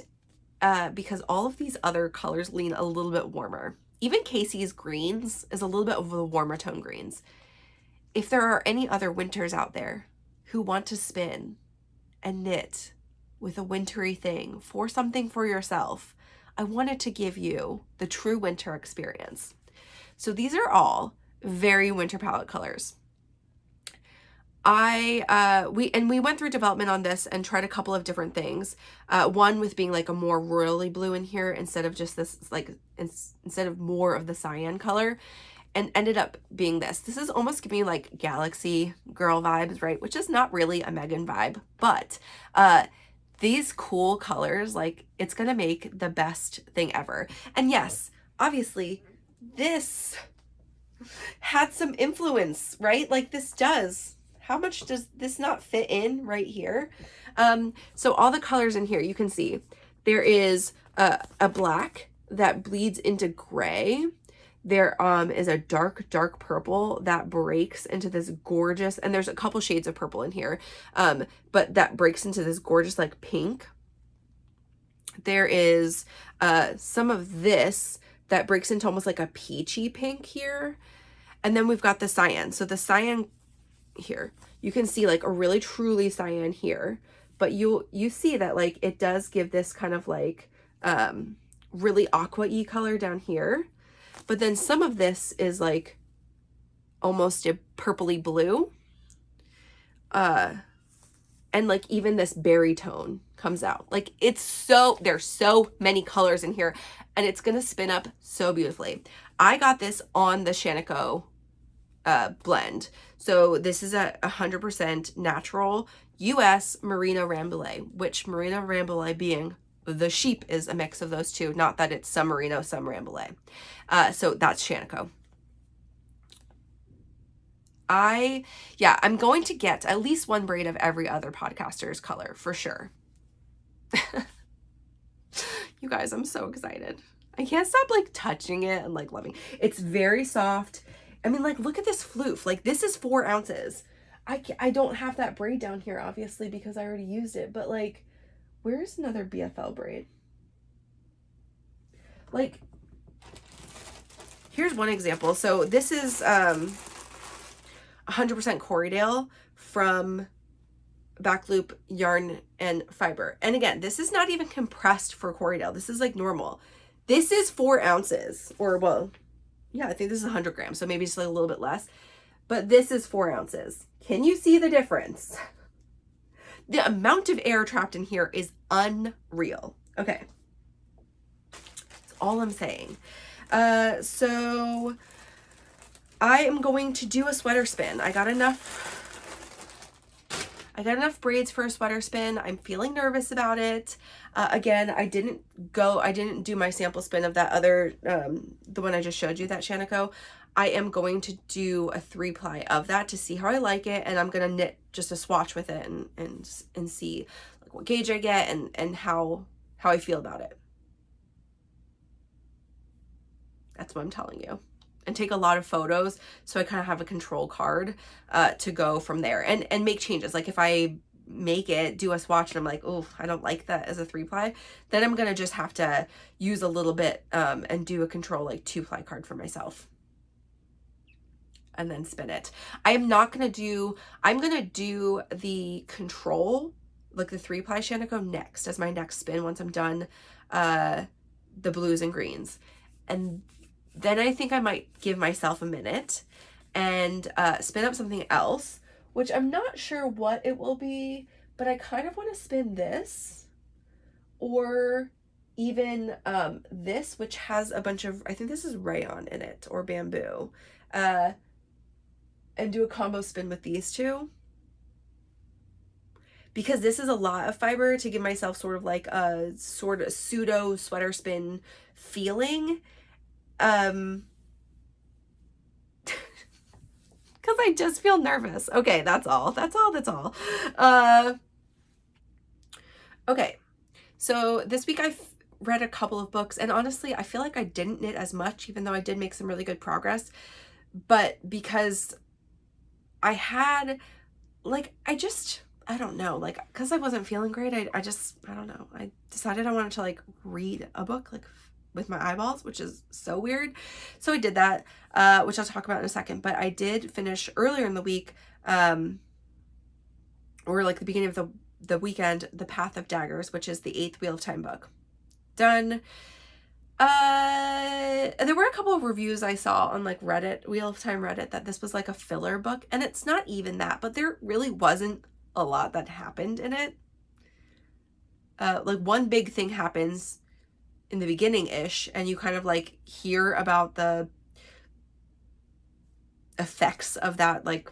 because all of these other colors lean a little bit warmer. Even Kaci's greens is a little bit of the warmer tone greens. If there are any other winters out there who want to spin and knit with a wintry thing for something for yourself, I wanted to give you the true winter experience. So these are all very winter palette colors. We went through development on this and tried a couple of different things. One with being like a more royally blue in here instead of just this, like, instead of more of the cyan color, and ended up being this. This is almost giving me like Galaxy Girl vibes, right? Which is not really a Megan vibe, but these cool colors, like, it's gonna make the best thing ever. And yes, obviously, this had some influence, right? Like, this does. How much does this not fit in right here? So all the colors in here, you can see there is a black that bleeds into gray. There is a dark purple that breaks into this gorgeous, and there's a couple shades of purple in here, but that breaks into this gorgeous like pink. There is some of this that breaks into almost like a peachy pink here. And then we've got the cyan. So the cyan here, you can see like a really truly cyan here, but you see that like it does give this kind of like really aqua-y color down here. But then some of this is like almost a purpley blue. And like even this berry tone comes out. Like, it's so, there's so many colors in here, and it's gonna spin up so beautifully. I got this on the Shanico blend. So this is a 100% natural US Merino Rambouillet, which Merino Rambouillet being the sheep is a mix of those two. Not that it's some Merino, some Rambouillet. So that's Shanico. I'm going to get at least one braid of every other podcaster's color for sure. You guys, I'm so excited. I can't stop like touching it and like loving. It's very soft. I mean, like, look at this floof. Like, this is 4 ounces. I don't have that braid down here, obviously, because I already used it. But like, where's another BFL braid? Like, here's one example. So this is 100% Corriedale from Backloop Yarn and Fiber. And again, this is not even compressed for Corriedale. This is like normal. This is 4 ounces, or well, yeah, I think this is 100 grams, so maybe just like a little bit less. But this is 4 ounces. Can you see the difference? The amount of air trapped in here is unreal. Okay. That's all I'm saying. So I am going to do a sweater spin. I got enough braids for a sweater spin. I'm feeling nervous about it. Again, I didn't do my sample spin of that other, the one I just showed you, that Shanico. I am going to do a 3-ply of that to see how I like it. And I'm going to knit just a swatch with it and see like what gauge I get and how I feel about it. That's what I'm telling you. And take a lot of photos so I kind of have a control card to go from there and make changes. Like, if I make it, do a swatch, and I'm like, oh, I don't like that as a 3-ply, then I'm gonna just have to use a little bit and do a control like 2-ply card for myself and then spin it. I'm gonna do the control, like the 3-ply Shanico, next as my next spin once I'm done the blues and greens. And then I think I might give myself a minute and spin up something else, which I'm not sure what it will be, but I kind of want to spin this, or even this, which has a bunch of, I think this is rayon in it, or bamboo, and do a combo spin with these two. Because this is a lot of fiber to give myself sort of like a sort of pseudo sweater spin feeling. Because I just feel nervous. Okay, that's all. Okay, so this week I've read a couple of books, and honestly, I feel like I didn't knit as much, even though I did make some really good progress. But because I had, like, I don't know, like, because I wasn't feeling great, I don't know. I decided I wanted to, like, read a book, like, with my eyeballs, which is so weird. So I did that, which I'll talk about in a second. But I did finish earlier in the week, or like the beginning of the weekend, The Path of Daggers, which is the 8th Wheel of Time book. Done. There were a couple of reviews I saw on like Reddit, Wheel of Time Reddit, that this was like a filler book, and it's not even that, but there really wasn't a lot that happened in it. Like one big thing happens in the beginning-ish, and you kind of like hear about the effects of that like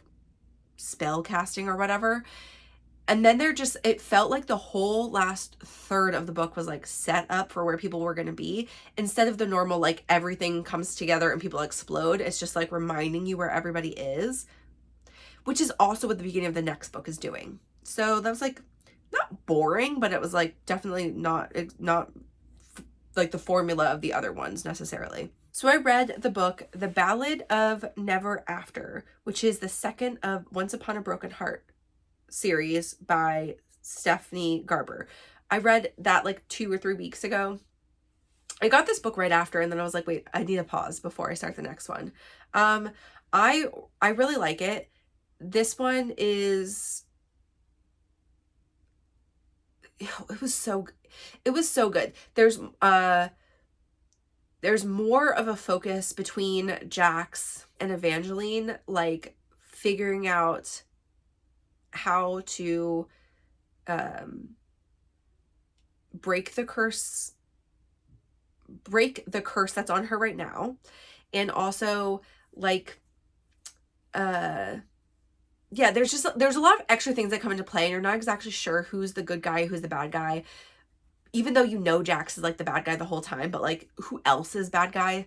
spell casting or whatever. And then it felt like the whole last third of the book was like set up for where people were going to be, instead of the normal, like everything comes together and people explode. It's just like reminding you where everybody is, which is also what the beginning of the next book is doing. So that was like not boring, but it was like definitely not like the formula of the other ones necessarily. So I read the book, The Ballad of Never After, which is the second of Once Upon a Broken Heart series by Stephanie Garber. I read that like 2 or 3 weeks ago. I got this book right after, and then I was like, wait, I need a pause before I start the next one. I really like it. This one is, it was so good. There's more of a focus between Jax and Evangeline, like figuring out how to break the curse that's on her right now, and also like yeah, there's a lot of extra things that come into play, and you're not exactly sure who's the good guy, who's the bad guy, even though you know Jax is like the bad guy the whole time, but like who else is bad guy?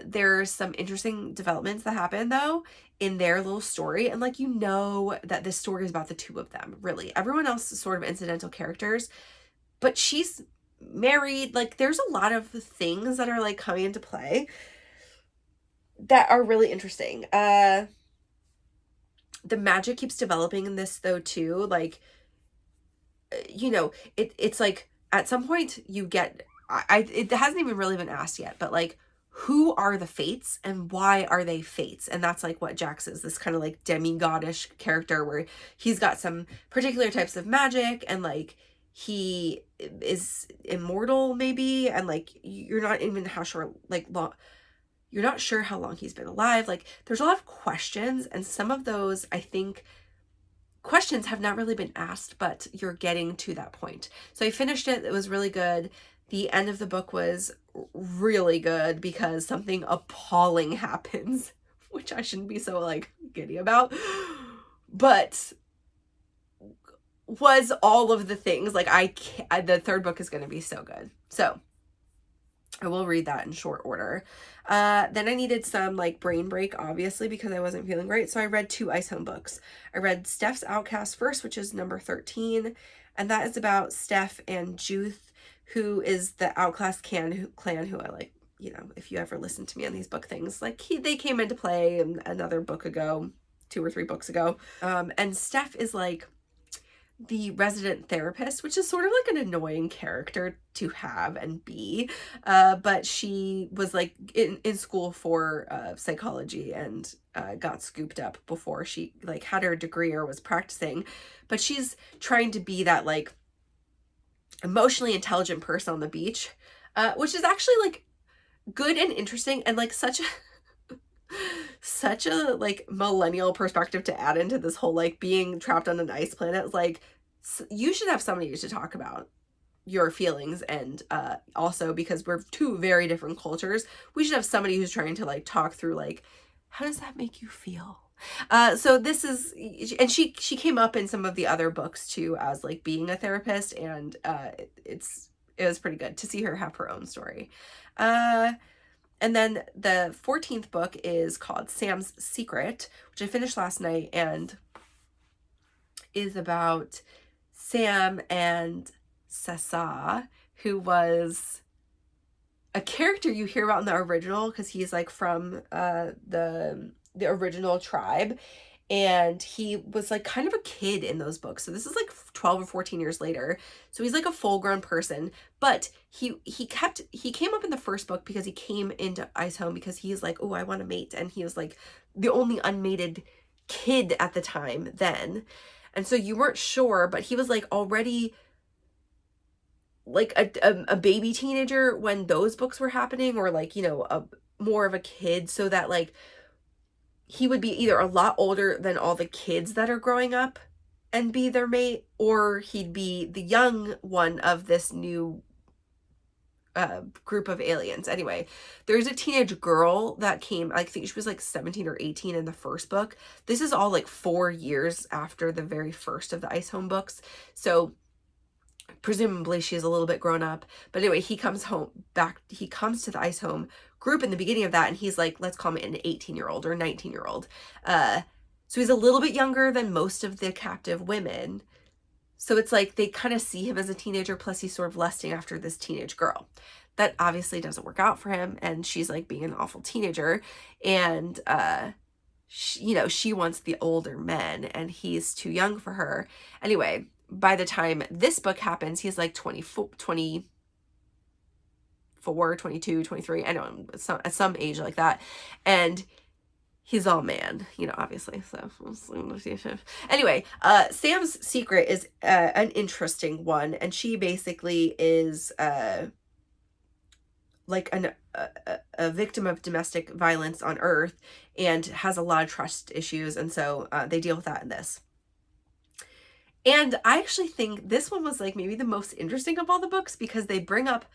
There's some interesting developments that happen though in their little story, and like you know that this story is about the two of them, really. Everyone else is sort of incidental characters, but she's married. Like there's a lot of things that are like coming into play that are really interesting. The magic keeps developing in this though too. Like, you know, it's like at some point you get, it hasn't even really been asked yet, but like, who are the fates and why are they fates? And that's like what Jax is, this kind of like demigodish character where he's got some particular types of magic, and like he is immortal maybe, and like you're not even you're not sure how long he's been alive. Like there's a lot of questions, and some of those I think questions have not really been asked, but you're getting to that point. So I finished it. It was really good. The end of the book was really good because something appalling happens, which I shouldn't be so like giddy about, but was all of the things. Like the third book is going to be so good. So I will read that in short order. Then I needed some like brain break, obviously, because I wasn't feeling great. So I read 2 Icehome books. I read Steph's Outcast first, which is number 13. And that is about Steph and Juth, who is the Outcast clan who I like, you know, if you ever listen to me on these book things, like they came into play another book ago, 2 or 3 books ago. And Steph is like the resident therapist, which is sort of like an annoying character to have and be, but she was like in school for psychology and got scooped up before she like had her degree or was practicing, but she's trying to be that like emotionally intelligent person on the beach, which is actually like good and interesting, and like such a like millennial perspective to add into this whole like being trapped on an ice planet. Like you should have somebody to talk about your feelings, and also because we're 2 very different cultures, we should have somebody who's trying to like talk through like, how does that make you feel? So this is, and she came up in some of the other books too as like being a therapist, and it was pretty good to see her have her own story. And then the 14th book is called Sam's Secret, which I finished last night, and is about Sam and Sasa, who was a character you hear about in the original because he's like from the original tribe, and he was like kind of a kid in those books. So this is like 12 or 14 years later. So he's like a full-grown person, but he came up in the first book because he came into Icehome because he's like, oh, I want to mate, and he was like the only unmated kid at the time then. And so you weren't sure, but he was like already like a baby teenager when those books were happening, or like, you know, a more of a kid, so that like he would be either a lot older than all the kids that are growing up and be their mate, or he'd be the young one of this new group of aliens. Anyway, there's a teenage girl that came, I think she was like 17 or 18 in the first book. This is all like 4 years after the very first of the Icehome books. So presumably she's a little bit grown up. But anyway, he comes to the Icehome group in the beginning of that, and he's like, let's call him an 18-year-old or 19-year-old. So he's a little bit younger than most of the captive women. So it's like they kind of see him as a teenager, plus he's sort of lusting after this teenage girl. That obviously doesn't work out for him, and she's like being an awful teenager, and she wants the older men, and he's too young for her. Anyway, by the time this book happens, he's like 24, 22, 23, I know, at some age like that, and he's all man, you know, obviously. So anyway, Sam's secret is an interesting one, and she basically is like a victim of domestic violence on Earth and has a lot of trust issues, and so they deal with that in this. And I actually think this one was like maybe the most interesting of all the books, because they bring up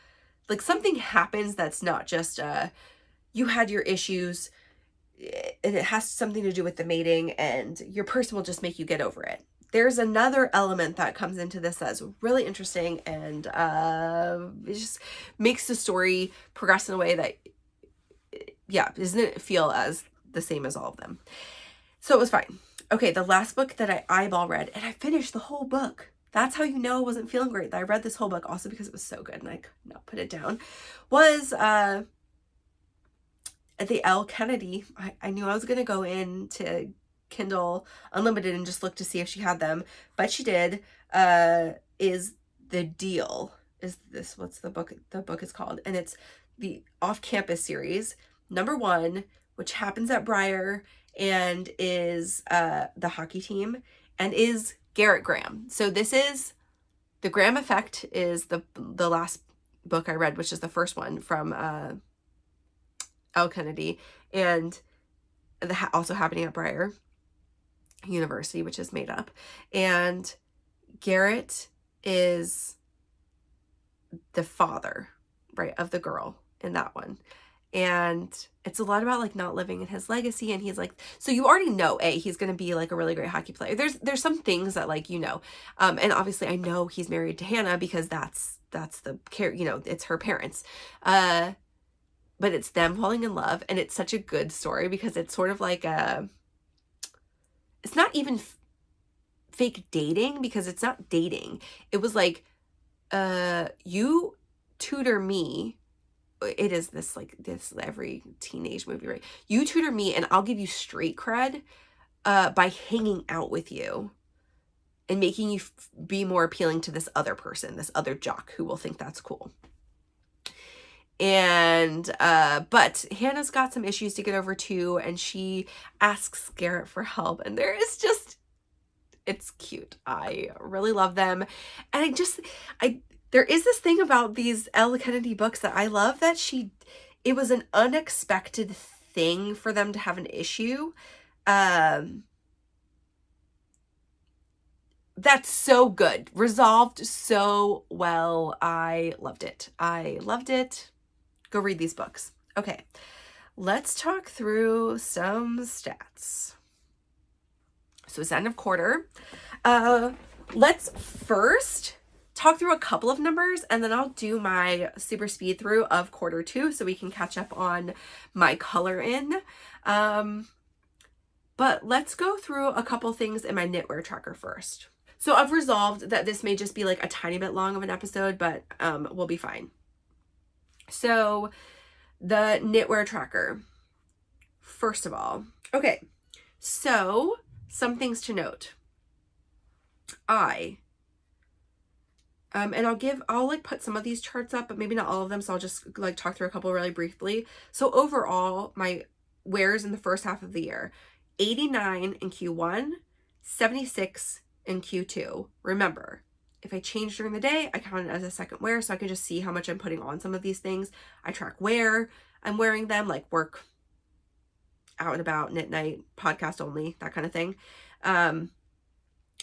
like something happens that's not just you had your issues and it has something to do with the mating, and your person will just make you get over it. There's another element that comes into this that's really interesting, and it just makes the story progress in a way that, yeah, doesn't feel as the same as all of them. So it was fine. Okay, the last book that I eyeball read, and I finished the whole book. That's how you know I wasn't feeling great, that I read this whole book, also because it was so good and I could not put it down, was the Elle Kennedy. I knew I was going to go into Kindle Unlimited and just look to see if she had them, but she did. Is The Deal. Is this what's the book is called? And it's the off-campus series, #1, which happens at Briar and is the hockey team, and is Garrett Graham. So this is The Graham Effect, is the last book I read, which is the first one from Elle Kennedy, and also happening at Briar University, which is made up. And Garrett is the father, right, of the girl in that one. And it's a lot about like not living in his legacy, and he's like, so you already know he's going to be like a really great hockey player. There's some things that like, you know, and obviously I know he's married to Hannah because that's the care, you know, it's her parents, but it's them falling in love, and it's such a good story because it's sort of like it's not even fake dating, because it's not dating. It was like, you tutor me. It is this every teenage movie, right? You tutor me and I'll give you street cred by hanging out with you and making you be more appealing to this other person, this other jock who will think that's cool. And but Hannah's got some issues to get over too, and she asks Garrett for help, and there is just, it's cute. I really love them. And there is this thing about these Elle Kennedy books that I love, that it was an unexpected thing for them to have an issue. That's so good. Resolved so well. I loved it. Go read these books. Okay, let's talk through some stats. So it's the end of quarter. Let's first talk through a couple of numbers, and then I'll do my super speed through of quarter 2 so we can catch up on my color in. But let's go through a couple things in my knitwear tracker first. So I've resolved that this may just be like a tiny bit long of an episode, but we'll be fine. So the knitwear tracker, first of all. Okay, so some things to note. And I'll like put some of these charts up, but maybe not all of them. So I'll just like talk through a couple really briefly. So overall, my wears in the first half of the year, 89 in Q1, 76 in Q2. Remember, If I change during the day, I count it as a second wear, so I can just see how much I'm putting on some of these things. I track where I'm wearing them, like work, out and about, knit night, podcast only, that kind of thing. And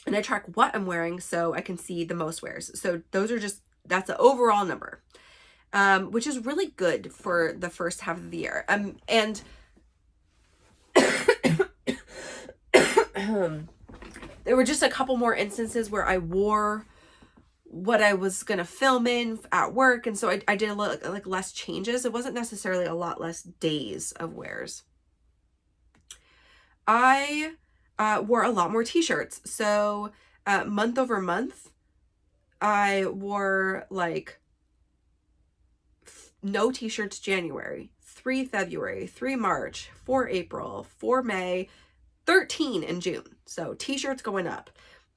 I track what I'm wearing so I can see the most wears. So those are just, that's the overall number, which is really good for the first half of the year. And there were just a couple more instances where I wore what I was going to film in at work. And so I did a lot, like less changes. It wasn't necessarily a lot less days of wears. I wore a lot more t-shirts. So month over month, I wore like no t-shirts January, 3 February, 3 March, 4 April, 4 May, 13 in June. So t-shirts going up.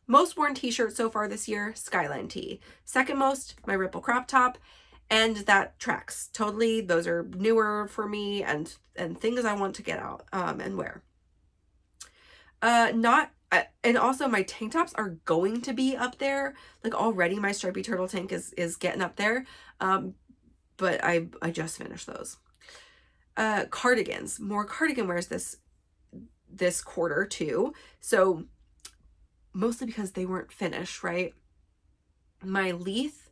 Most worn t-shirt so far this year, Skyline tee. Second most, my Ripple crop top. And that tracks totally. Those are newer for me and things I want to get out and wear. And also my tank tops are going to be up there. Like already my stripy turtle tank is getting up there. But I just finished those. Cardigans, more cardigan wears this quarter too. So mostly because they weren't finished, right? My Leith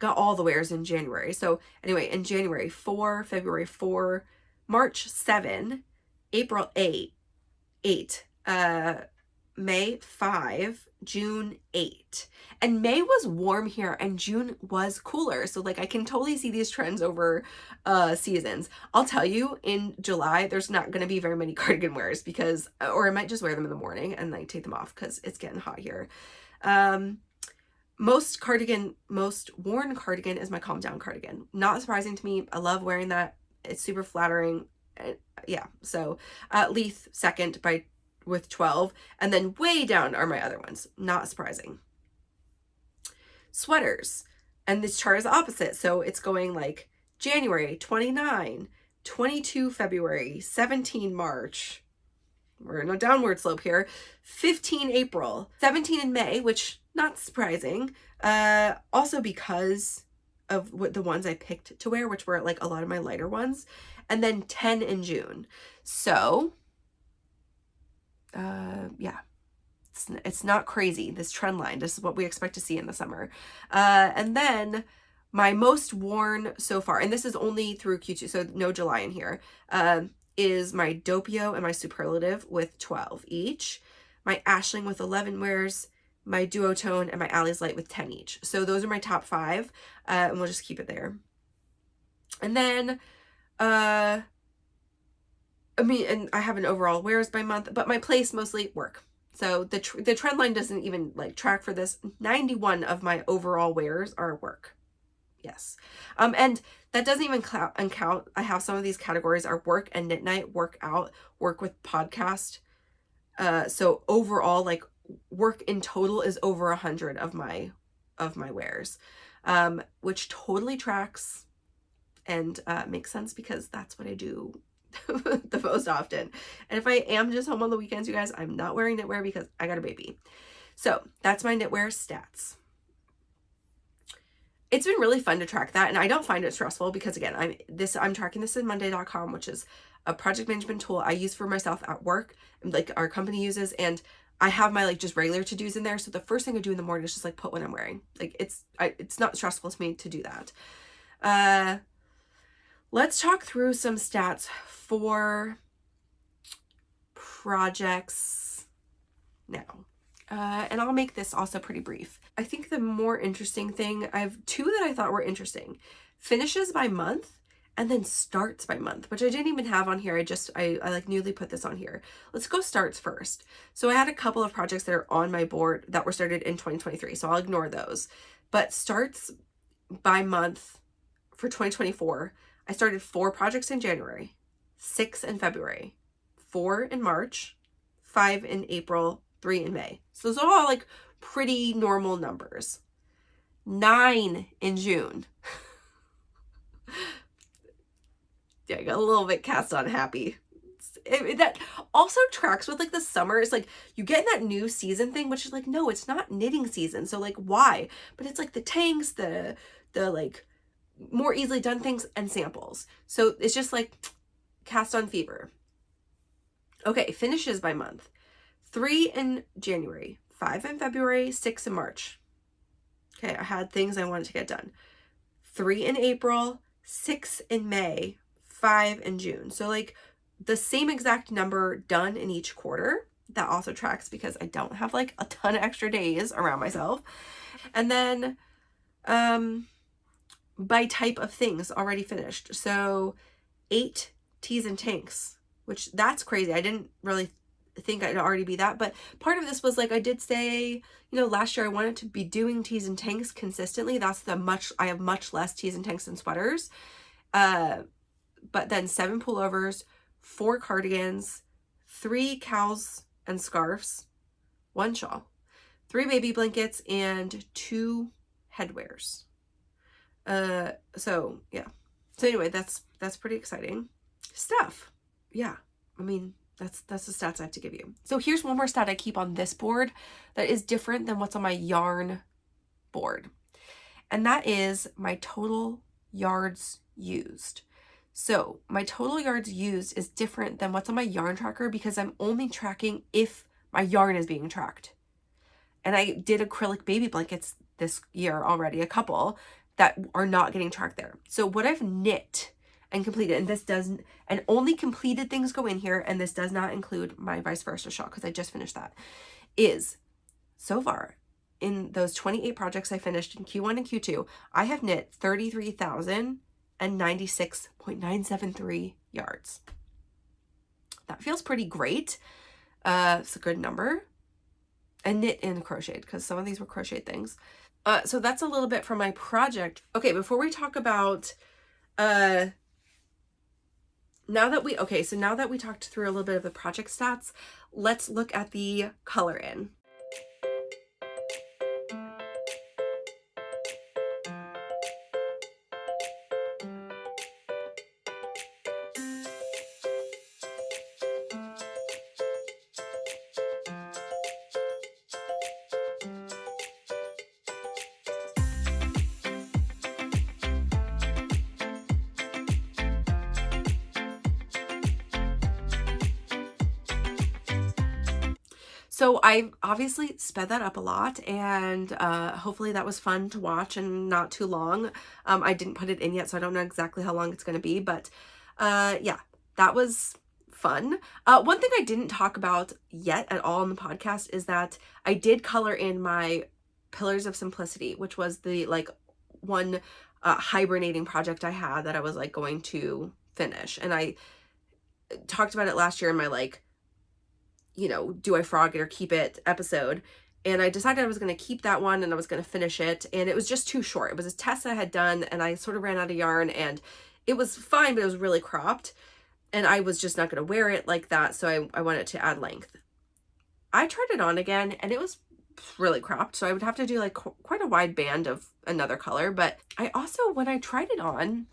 got all the wears in January. So anyway, in January 4, February 4, March 7, April 8, May 5, June 8. And May was warm here and June was cooler. So like I can totally see these trends over seasons. I'll tell you, in July, there's not going to be very many cardigan wears because, or I might just wear them in the morning and like take them off because it's getting hot here. Most worn cardigan is my Calm Down cardigan. Not surprising to me. I love wearing that. It's super flattering. Yeah. So Leith second with 12, and then way down are my other ones. Not surprising. Sweaters, and this chart is the opposite. So it's going like January 29, 22 February, 17 March. We're in a downward slope here. 15 April, 17 in May, which not surprising. Also because of what the ones I picked to wear, which were like a lot of my lighter ones, and then 10 in June. So yeah, it's not crazy, this trend line. This is what we expect to see in the summer. And then my most worn so far, and this is only through Q2, so no July in here, is my Doppio and my Superlative with 12 each, my Ashling with 11 wears, my Duotone, and my Ali's Light with 10 each. So those are my top 5, and we'll just keep it there. And then and I have an overall wears by month, but my place mostly work. So the trend line doesn't even like track for this. 91 of my overall wears are work. Yes. And that doesn't even count. I have some of these categories are work and knit night, work out, work with podcast. So overall, like work in total is over 100 of my wears, which totally tracks and makes sense because that's what I do the most often. And if I am just home on the weekends, you guys, I'm not wearing knitwear because I got a baby. So that's my knitwear stats. It's been really fun to track that, and I don't find it stressful because again, I'm tracking this in Monday.com, which is a project management tool I use for myself at work, and like our company uses, and I have my like just regular to-dos in there. So the first thing I do in the morning is just like put what I'm wearing. Like it's not stressful to me to do that. Let's talk through some stats for projects now. And I'll make this also pretty brief. I think the more interesting thing, I have 2 that I thought were interesting. Finishes by month and then starts by month, which I didn't even have on here. I like newly put this on here. Let's go starts first. So I had a couple of projects that are on my board that were started in 2023, so I'll ignore those. But starts by month for 2024, I started 4 projects in January, 6 in February, 4 in March, 5 in April, 3 in May. So those are all like pretty normal numbers. 9 in June. Yeah, I got a little bit cast on happy. that also tracks with like the summer. It's like you get in that new season thing, which is like, no, it's not knitting season. So like, why? But it's like the tanks, the like more easily done things and samples. So it's just like cast on fever. Okay, finishes by month. 3 in January, 5 in February, 6 in March. Okay, I had things I wanted to get done. 3 in April, 6 in May, 5 in June. So like the same exact number done in each quarter. That also tracks because I don't have like a ton of extra days around myself. And then by type of things already finished. So 8 tees and tanks, which that's crazy. I didn't really think I'd already be that, but part of this was like I did say, last year I wanted to be doing tees and tanks consistently. That's I have much less tees and tanks and sweaters. But then 7 pullovers, 4 cardigans, 3 cows and scarves, 1 shawl, 3 baby blankets, and 2 headwears. So yeah. So anyway, that's pretty exciting stuff. Yeah. I mean, that's the stats I have to give you. So here's one more stat I keep on this board that is different than what's on my yarn board. And that is my total yards used. So my total yards used is different than what's on my yarn tracker because I'm only tracking if my yarn is being tracked. And I did acrylic baby blankets this year already, a couple that are not getting tracked there. So what I've knit and completed, and this doesn't, and only completed things go in here, and this does not include my Versa Shawl because I just finished that, is so far in those 28 projects I finished in Q1 and Q2, I have knit 33,096.973 yards. That feels pretty great. It's a good number. And knit and crocheted because some of these were crocheted things. So that's a little bit from my project. Okay, before we talk about now that we talked through a little bit of the project stats, let's look at the color in. So I obviously sped that up a lot, and hopefully that was fun to watch and not too long. I didn't put it in yet, so I don't know exactly how long it's going to be, but yeah, that was fun. One thing I didn't talk about yet at all in the podcast is that I did color in my Pillars of Simplicity, which was the like one hibernating project I had that I was like going to finish. And I talked about it last year in my like, do I frog it or keep it episode. And I decided I was going to keep that one and I was going to finish it. And it was just too short. It was a test I had done and I sort of ran out of yarn and it was fine, but it was really cropped. And I was just not going to wear it like that. So I wanted to add length. I tried it on again and it was really cropped. So I would have to do like quite a wide band of another color. But I also, when I tried it on,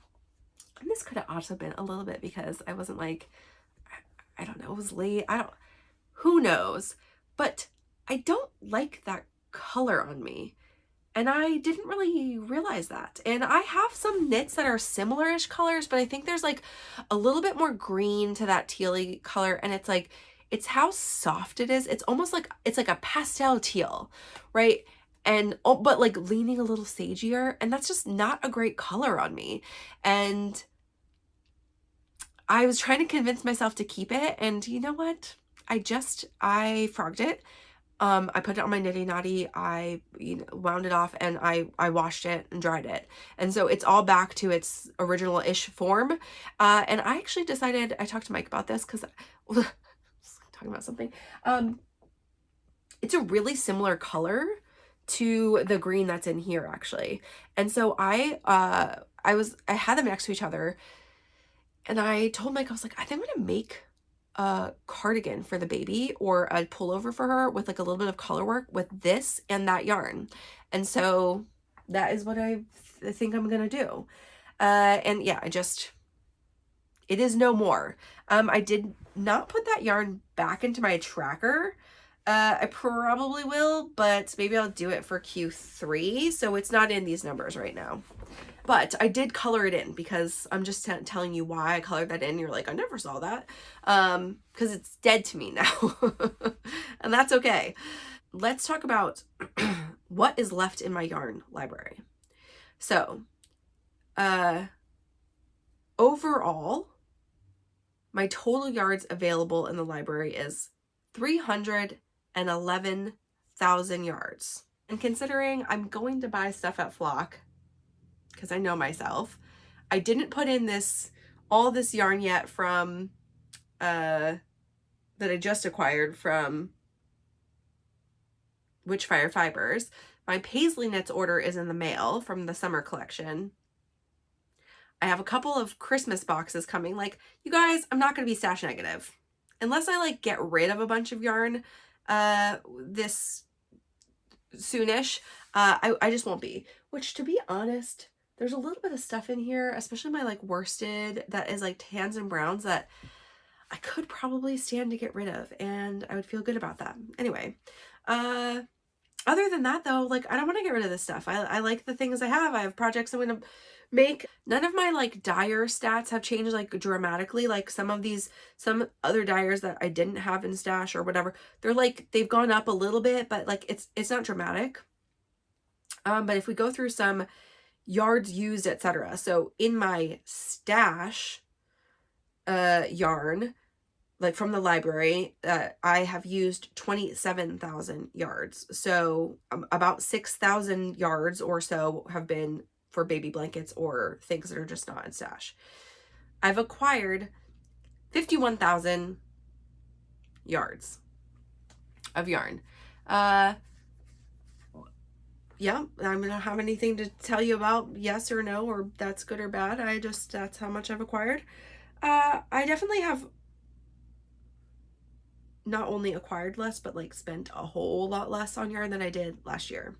and this could have also been a little bit because I wasn't like, I don't know, it was late. Who knows? But I don't like that color on me. And I didn't really realize that. And I have some knits that are similar-ish colors, but I think there's like a little bit more green to that tealy color. And it's like, it's how soft it is. It's almost like, it's like a pastel teal, right? And, but like leaning a little sagier. And that's just not a great color on me. And I was trying to convince myself to keep it. And you know what? I frogged it. I put it on my Nitty Naughty. I wound it off and I washed it and dried it. And so it's all back to its original-ish form. And I actually decided, I talked to Mike about this because I was talking about something. It's a really similar color to the green that's in here actually. And so I had them next to each other and I told Mike, I was like, I think I'm going to make a cardigan for the baby or a pullover for her with like a little bit of color work with this and that yarn. And so that is what I think I'm gonna do. And yeah, It is no more. I did not put that yarn back into my tracker. I probably will, but maybe I'll do it for Q3. So it's not in these numbers right now. But I did color it in because I'm just telling you why I colored that in. You're like, I never saw that. Because it's dead to me now. And that's okay. Let's talk about what is left in my yarn library. So, overall, my total yards available in the library is 311,000 yards. And considering I'm going to buy stuff at Flock, because I know myself, I didn't put in all this yarn yet from, that I just acquired from Witchfire Fibers. My Paisley Knits order is in the mail from the summer collection. I have a couple of Christmas boxes coming. Like, you guys, I'm not going to be stash negative. Unless I, like, get rid of a bunch of yarn this soonish, I just won't be. Which, to be honest, there's a little bit of stuff in here, especially my, like, worsted that is, like, tans and browns that I could probably stand to get rid of, and I would feel good about that. Anyway, other than that, though, like, I don't want to get rid of this stuff. I like the things I have. I have projects I'm going to make. None of my, like, dyer stats have changed, like, dramatically. Like, some other dyers that I didn't have in stash or whatever, they're, like, they've gone up a little bit, but, like, it's not dramatic. But if we go through some yards used, etc. So in my stash yarn, like from the library, I have used 27,000 yards. So about 6,000 yards or so have been for baby blankets or things that are just not in stash. I've acquired 51,000 yards of yarn. Yeah, I don't have anything to tell you about yes or no, or that's good or bad. That's how much I've acquired. I definitely have not only acquired less, but like spent a whole lot less on yarn than I did last year.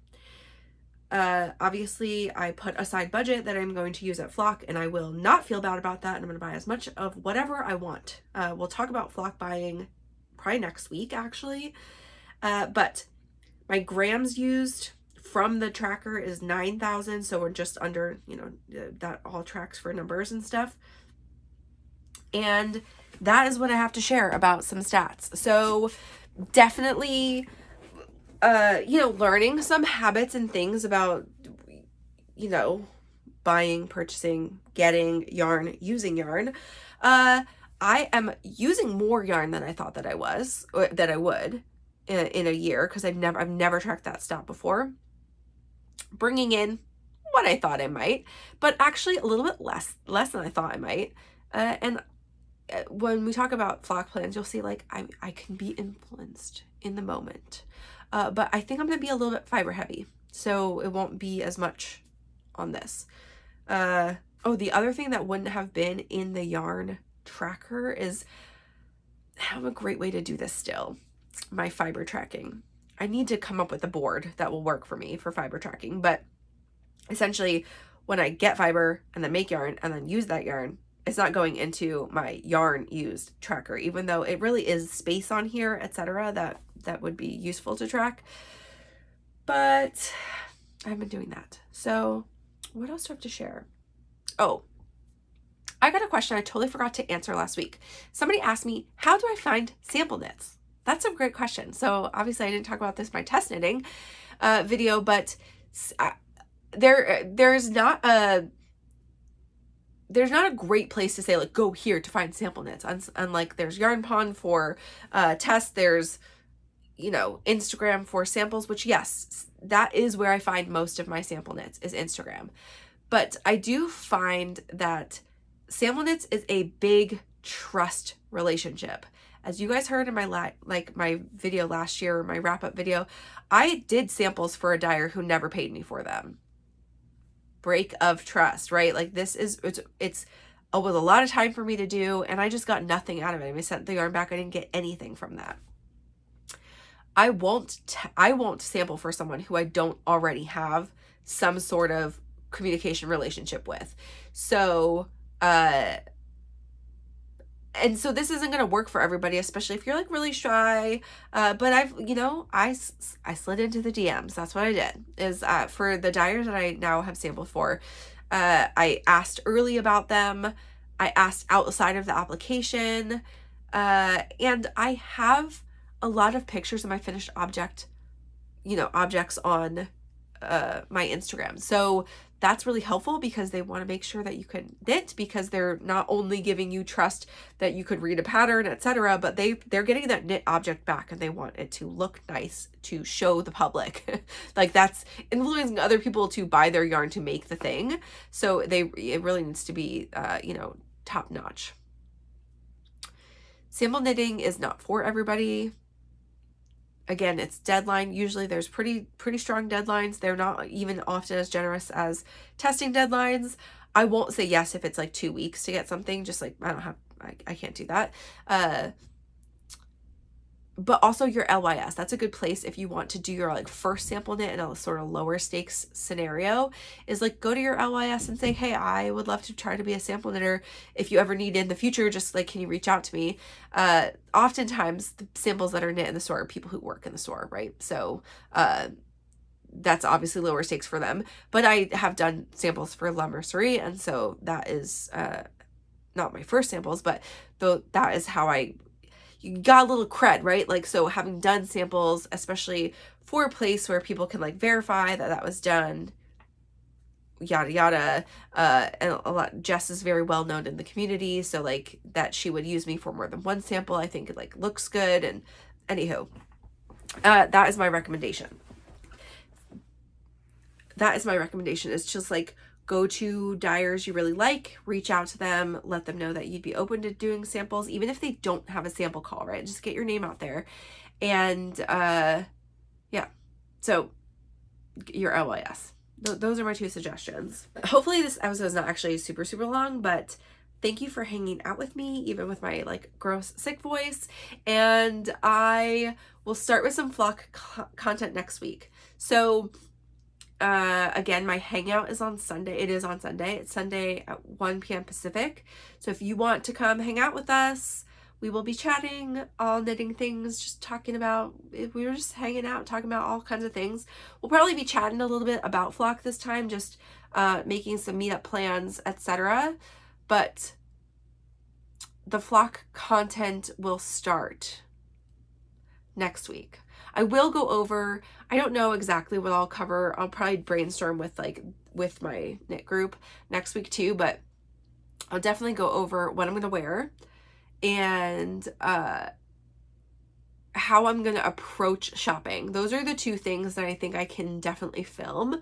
Obviously I put aside budget that I'm going to use at Flock, and I will not feel bad about that. And I'm going to buy as much of whatever I want. We'll talk about Flock buying probably next week, actually. But my grams used from the tracker is 9,000. So we're just under, that all tracks for numbers and stuff. And that is what I have to share about some stats. So definitely, learning some habits and things about, buying, purchasing, getting yarn, using yarn. I am using more yarn than I thought that I would in a year, because I've never tracked that stat before. Bringing in what I thought I might, but actually a little bit less than I thought I might. And when we talk about Flock plans, you'll see like I can be influenced in the moment. But I think I'm going to be a little bit fiber heavy, so it won't be as much on this. The other thing that wouldn't have been in the yarn tracker is, I have a great way to do this still. My fiber tracking. I need to come up with a board that will work for me for fiber tracking, but essentially when I get fiber and then make yarn and then use that yarn, it's not going into my yarn used tracker, even though it really is space on here, etc. that would be useful to track. But I haven't been doing that. So what else do I have to share? Oh, I got a question I totally forgot to answer last week. Somebody asked me, how do I find sample knits? That's a great question. So obviously I didn't talk about this in my test knitting video, but there's not a great place to say like go here to find sample knits. Unlike there's Yarn Pond for tests, there's Instagram for samples, which yes, that is where I find most of my sample knits is Instagram. But I do find that sample knits is a big trust relationship. As you guys heard in my my video last year, my wrap-up video, I did samples for a dyer who never paid me for them. Break of trust, right? Like this is, it was a lot of time for me to do, and I just got nothing out of it. I sent the yarn back. I didn't get anything from that. I won't sample for someone who I don't already have some sort of communication relationship with. So, And so this isn't going to work for everybody, especially if you're like really shy. But I've, you know, I slid into the DMs. That's what I did is, for the dyers that I now have sampled for, I asked early about them. I asked outside of the application. And I have a lot of pictures of my finished objects on my Instagram. So that's really helpful because they want to make sure that you can knit, because they're not only giving you trust that you could read a pattern, etc., but they're getting that knit object back and they want it to look nice to show the public. Like that's influencing other people to buy their yarn to make the thing. So it really needs to be top notch. Sample knitting is not for everybody. Again, it's deadline. Usually there's pretty strong deadlines. They're not even often as generous as testing deadlines. I won't say yes if it's like 2 weeks to get something, just like I can't do that. But also your LYS, that's a good place if you want to do your like first sample knit in a sort of lower stakes scenario, is like go to your LYS and say, hey, I would love to try to be a sample knitter. If you ever need in the future, just like, can you reach out to me? Oftentimes the samples that are knit in the store are people who work in the store, right? So that's obviously lower stakes for them. But I have done samples for La Mercerie, and so that is not my first samples, but that is how you got a little cred, right? Like, so having done samples, especially for a place where people can like verify that was done, yada, yada. And a lot, Jess is very well known in the community. So like that she would use me for more than one sample, I think it like looks good. And anywho, that is my recommendation. Is just like, go to dyers you really like, reach out to them, let them know that you'd be open to doing samples, even if they don't have a sample call, right? Just get your name out there. And yeah, so your LYS. Those are my 2 suggestions. Hopefully this episode is not actually super long, but thank you for hanging out with me, even with my like gross sick voice. And I will start with some flock content next week. So again, my hangout is on Sunday. It is on Sunday. It's Sunday at 1 p.m. Pacific. So if you want to come hang out with us, we will be chatting, all knitting things, just talking about, we were just hanging out, talking about all kinds of things. We'll probably be chatting a little bit about flock this time, just making some meetup plans, etc. But the flock content will start next week. I will go over, I don't know exactly what I'll cover. I'll probably brainstorm with my knit group next week too, but I'll definitely go over what I'm going to wear and how I'm going to approach shopping. Those are the 2 things that I think I can definitely film.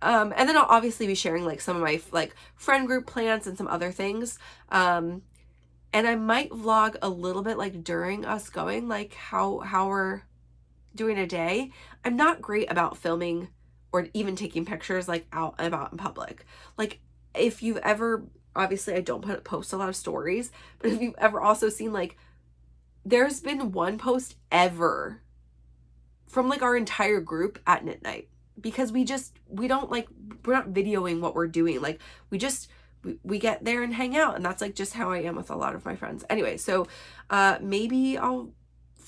And then I'll obviously be sharing like some of my like friend group plans and some other things. And I might vlog a little bit like during us going, like how we're doing a day. I'm not great about filming or even taking pictures like out and about in public. Like if you've ever, obviously I don't post a lot of stories, but if you've ever also seen like, there's been one post ever from like our entire group at knit night, because we're not videoing what we're doing. Like we get there and hang out, and that's like just how I am with a lot of my friends. Anyway, so maybe I'll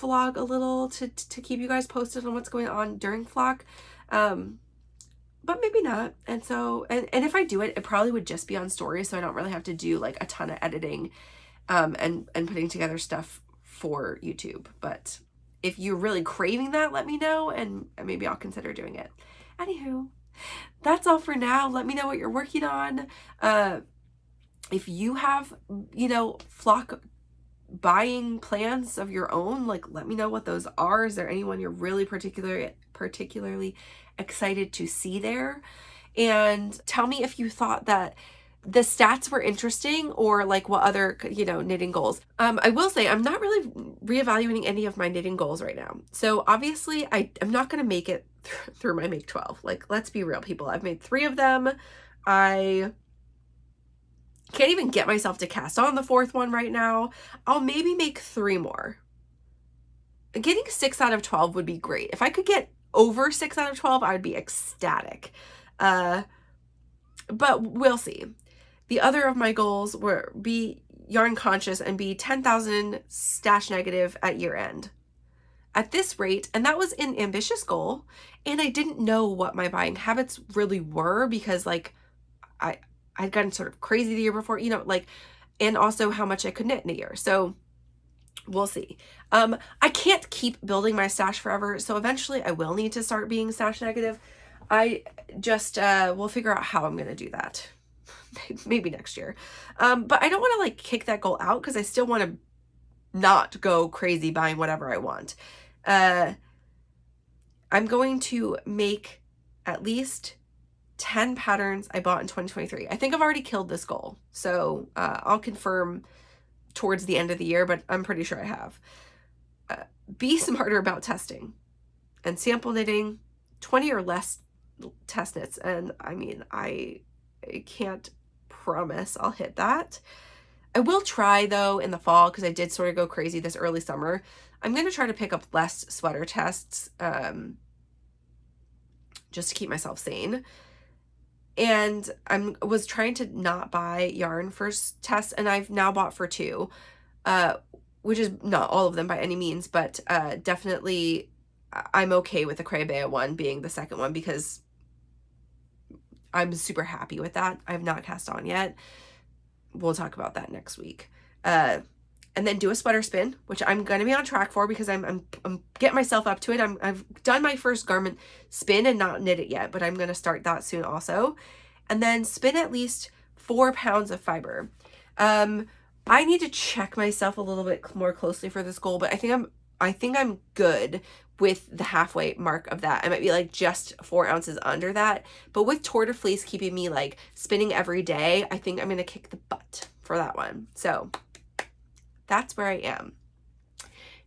vlog a little to keep you guys posted on what's going on during flock, but maybe not. And so and if I do it probably would just be on stories, so I don't really have to do like a ton of editing and putting together stuff for YouTube. But if you're really craving that, let me know and maybe I'll consider doing it. Anywho, that's all for now. Let me know what you're working on. If you have flock buying plans of your own, like let me know what those are. Is there anyone you're really particularly excited to see there? And tell me if you thought that the stats were interesting, or like what other knitting goals. I will say I'm not really reevaluating any of my knitting goals right now. So obviously I'm not going to make it through my Make 12. Like, let's be real, people. I've made 3 of them. I can't even get myself to cast on the 4th one right now. I'll maybe make 3 more. Getting 6 out of 12 would be great. If I could get over 6 out of 12, I would be ecstatic. But we'll see. The other of my goals be yarn conscious and be 10,000 stash negative at year end. At this rate, and that was an ambitious goal, and I didn't know what my buying habits really were because like I'd gotten sort of crazy the year before, you know, like, and also how much I could knit in a year. So we'll see. I can't keep building my stash forever, so eventually I will need to start being stash negative. I just will figure out how I'm going to do that. Maybe next year. But I don't want to like kick that goal out because I still want to not go crazy buying whatever I want. I'm going to make at least 10 patterns I bought in 2023. I think I've already killed this goal. So I'll confirm towards the end of the year, but I'm pretty sure I have. Be smarter about testing and sample knitting, 20 or less test knits. And I mean, I can't promise I'll hit that. I will try though in the fall because I did sort of go crazy this early summer. I'm going to try to pick up less sweater tests just to keep myself sane. And I was trying to not buy yarn for tests, and I've now bought for 2, which is not all of them by any means, but definitely I'm okay with the Crayabea one being the second one because I'm super happy with that. I have not cast on yet. We'll talk about that next week. And then do a sweater spin, which I'm going to be on track for because I'm getting myself up to it. I've done my first garment spin and not knit it yet, but I'm going to start that soon also. And then spin at least 4 pounds of fiber. I need to check myself a little bit more closely for this goal, but I think I'm good with the halfway mark of that. I might be like just 4 ounces under that, but with Tour de Fleece keeping me like spinning every day, I think I'm going to kick the butt for that one. So that's where I am.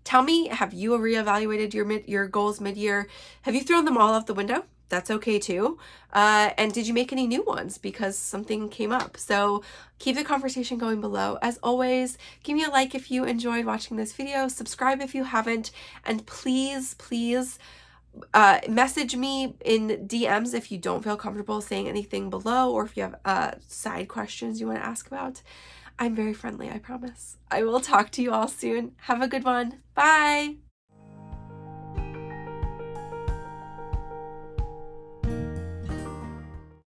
Tell me, have you reevaluated your goals mid-year? Have you thrown them all out the window? That's okay too. And did you make any new ones because something came up? So keep the conversation going below. As always, give me a like if you enjoyed watching this video, subscribe if you haven't, and please, please message me in DMs if you don't feel comfortable saying anything below, or if you have side questions you want to ask about. I'm very friendly, I promise. I will talk to you all soon. Have a good one. Bye.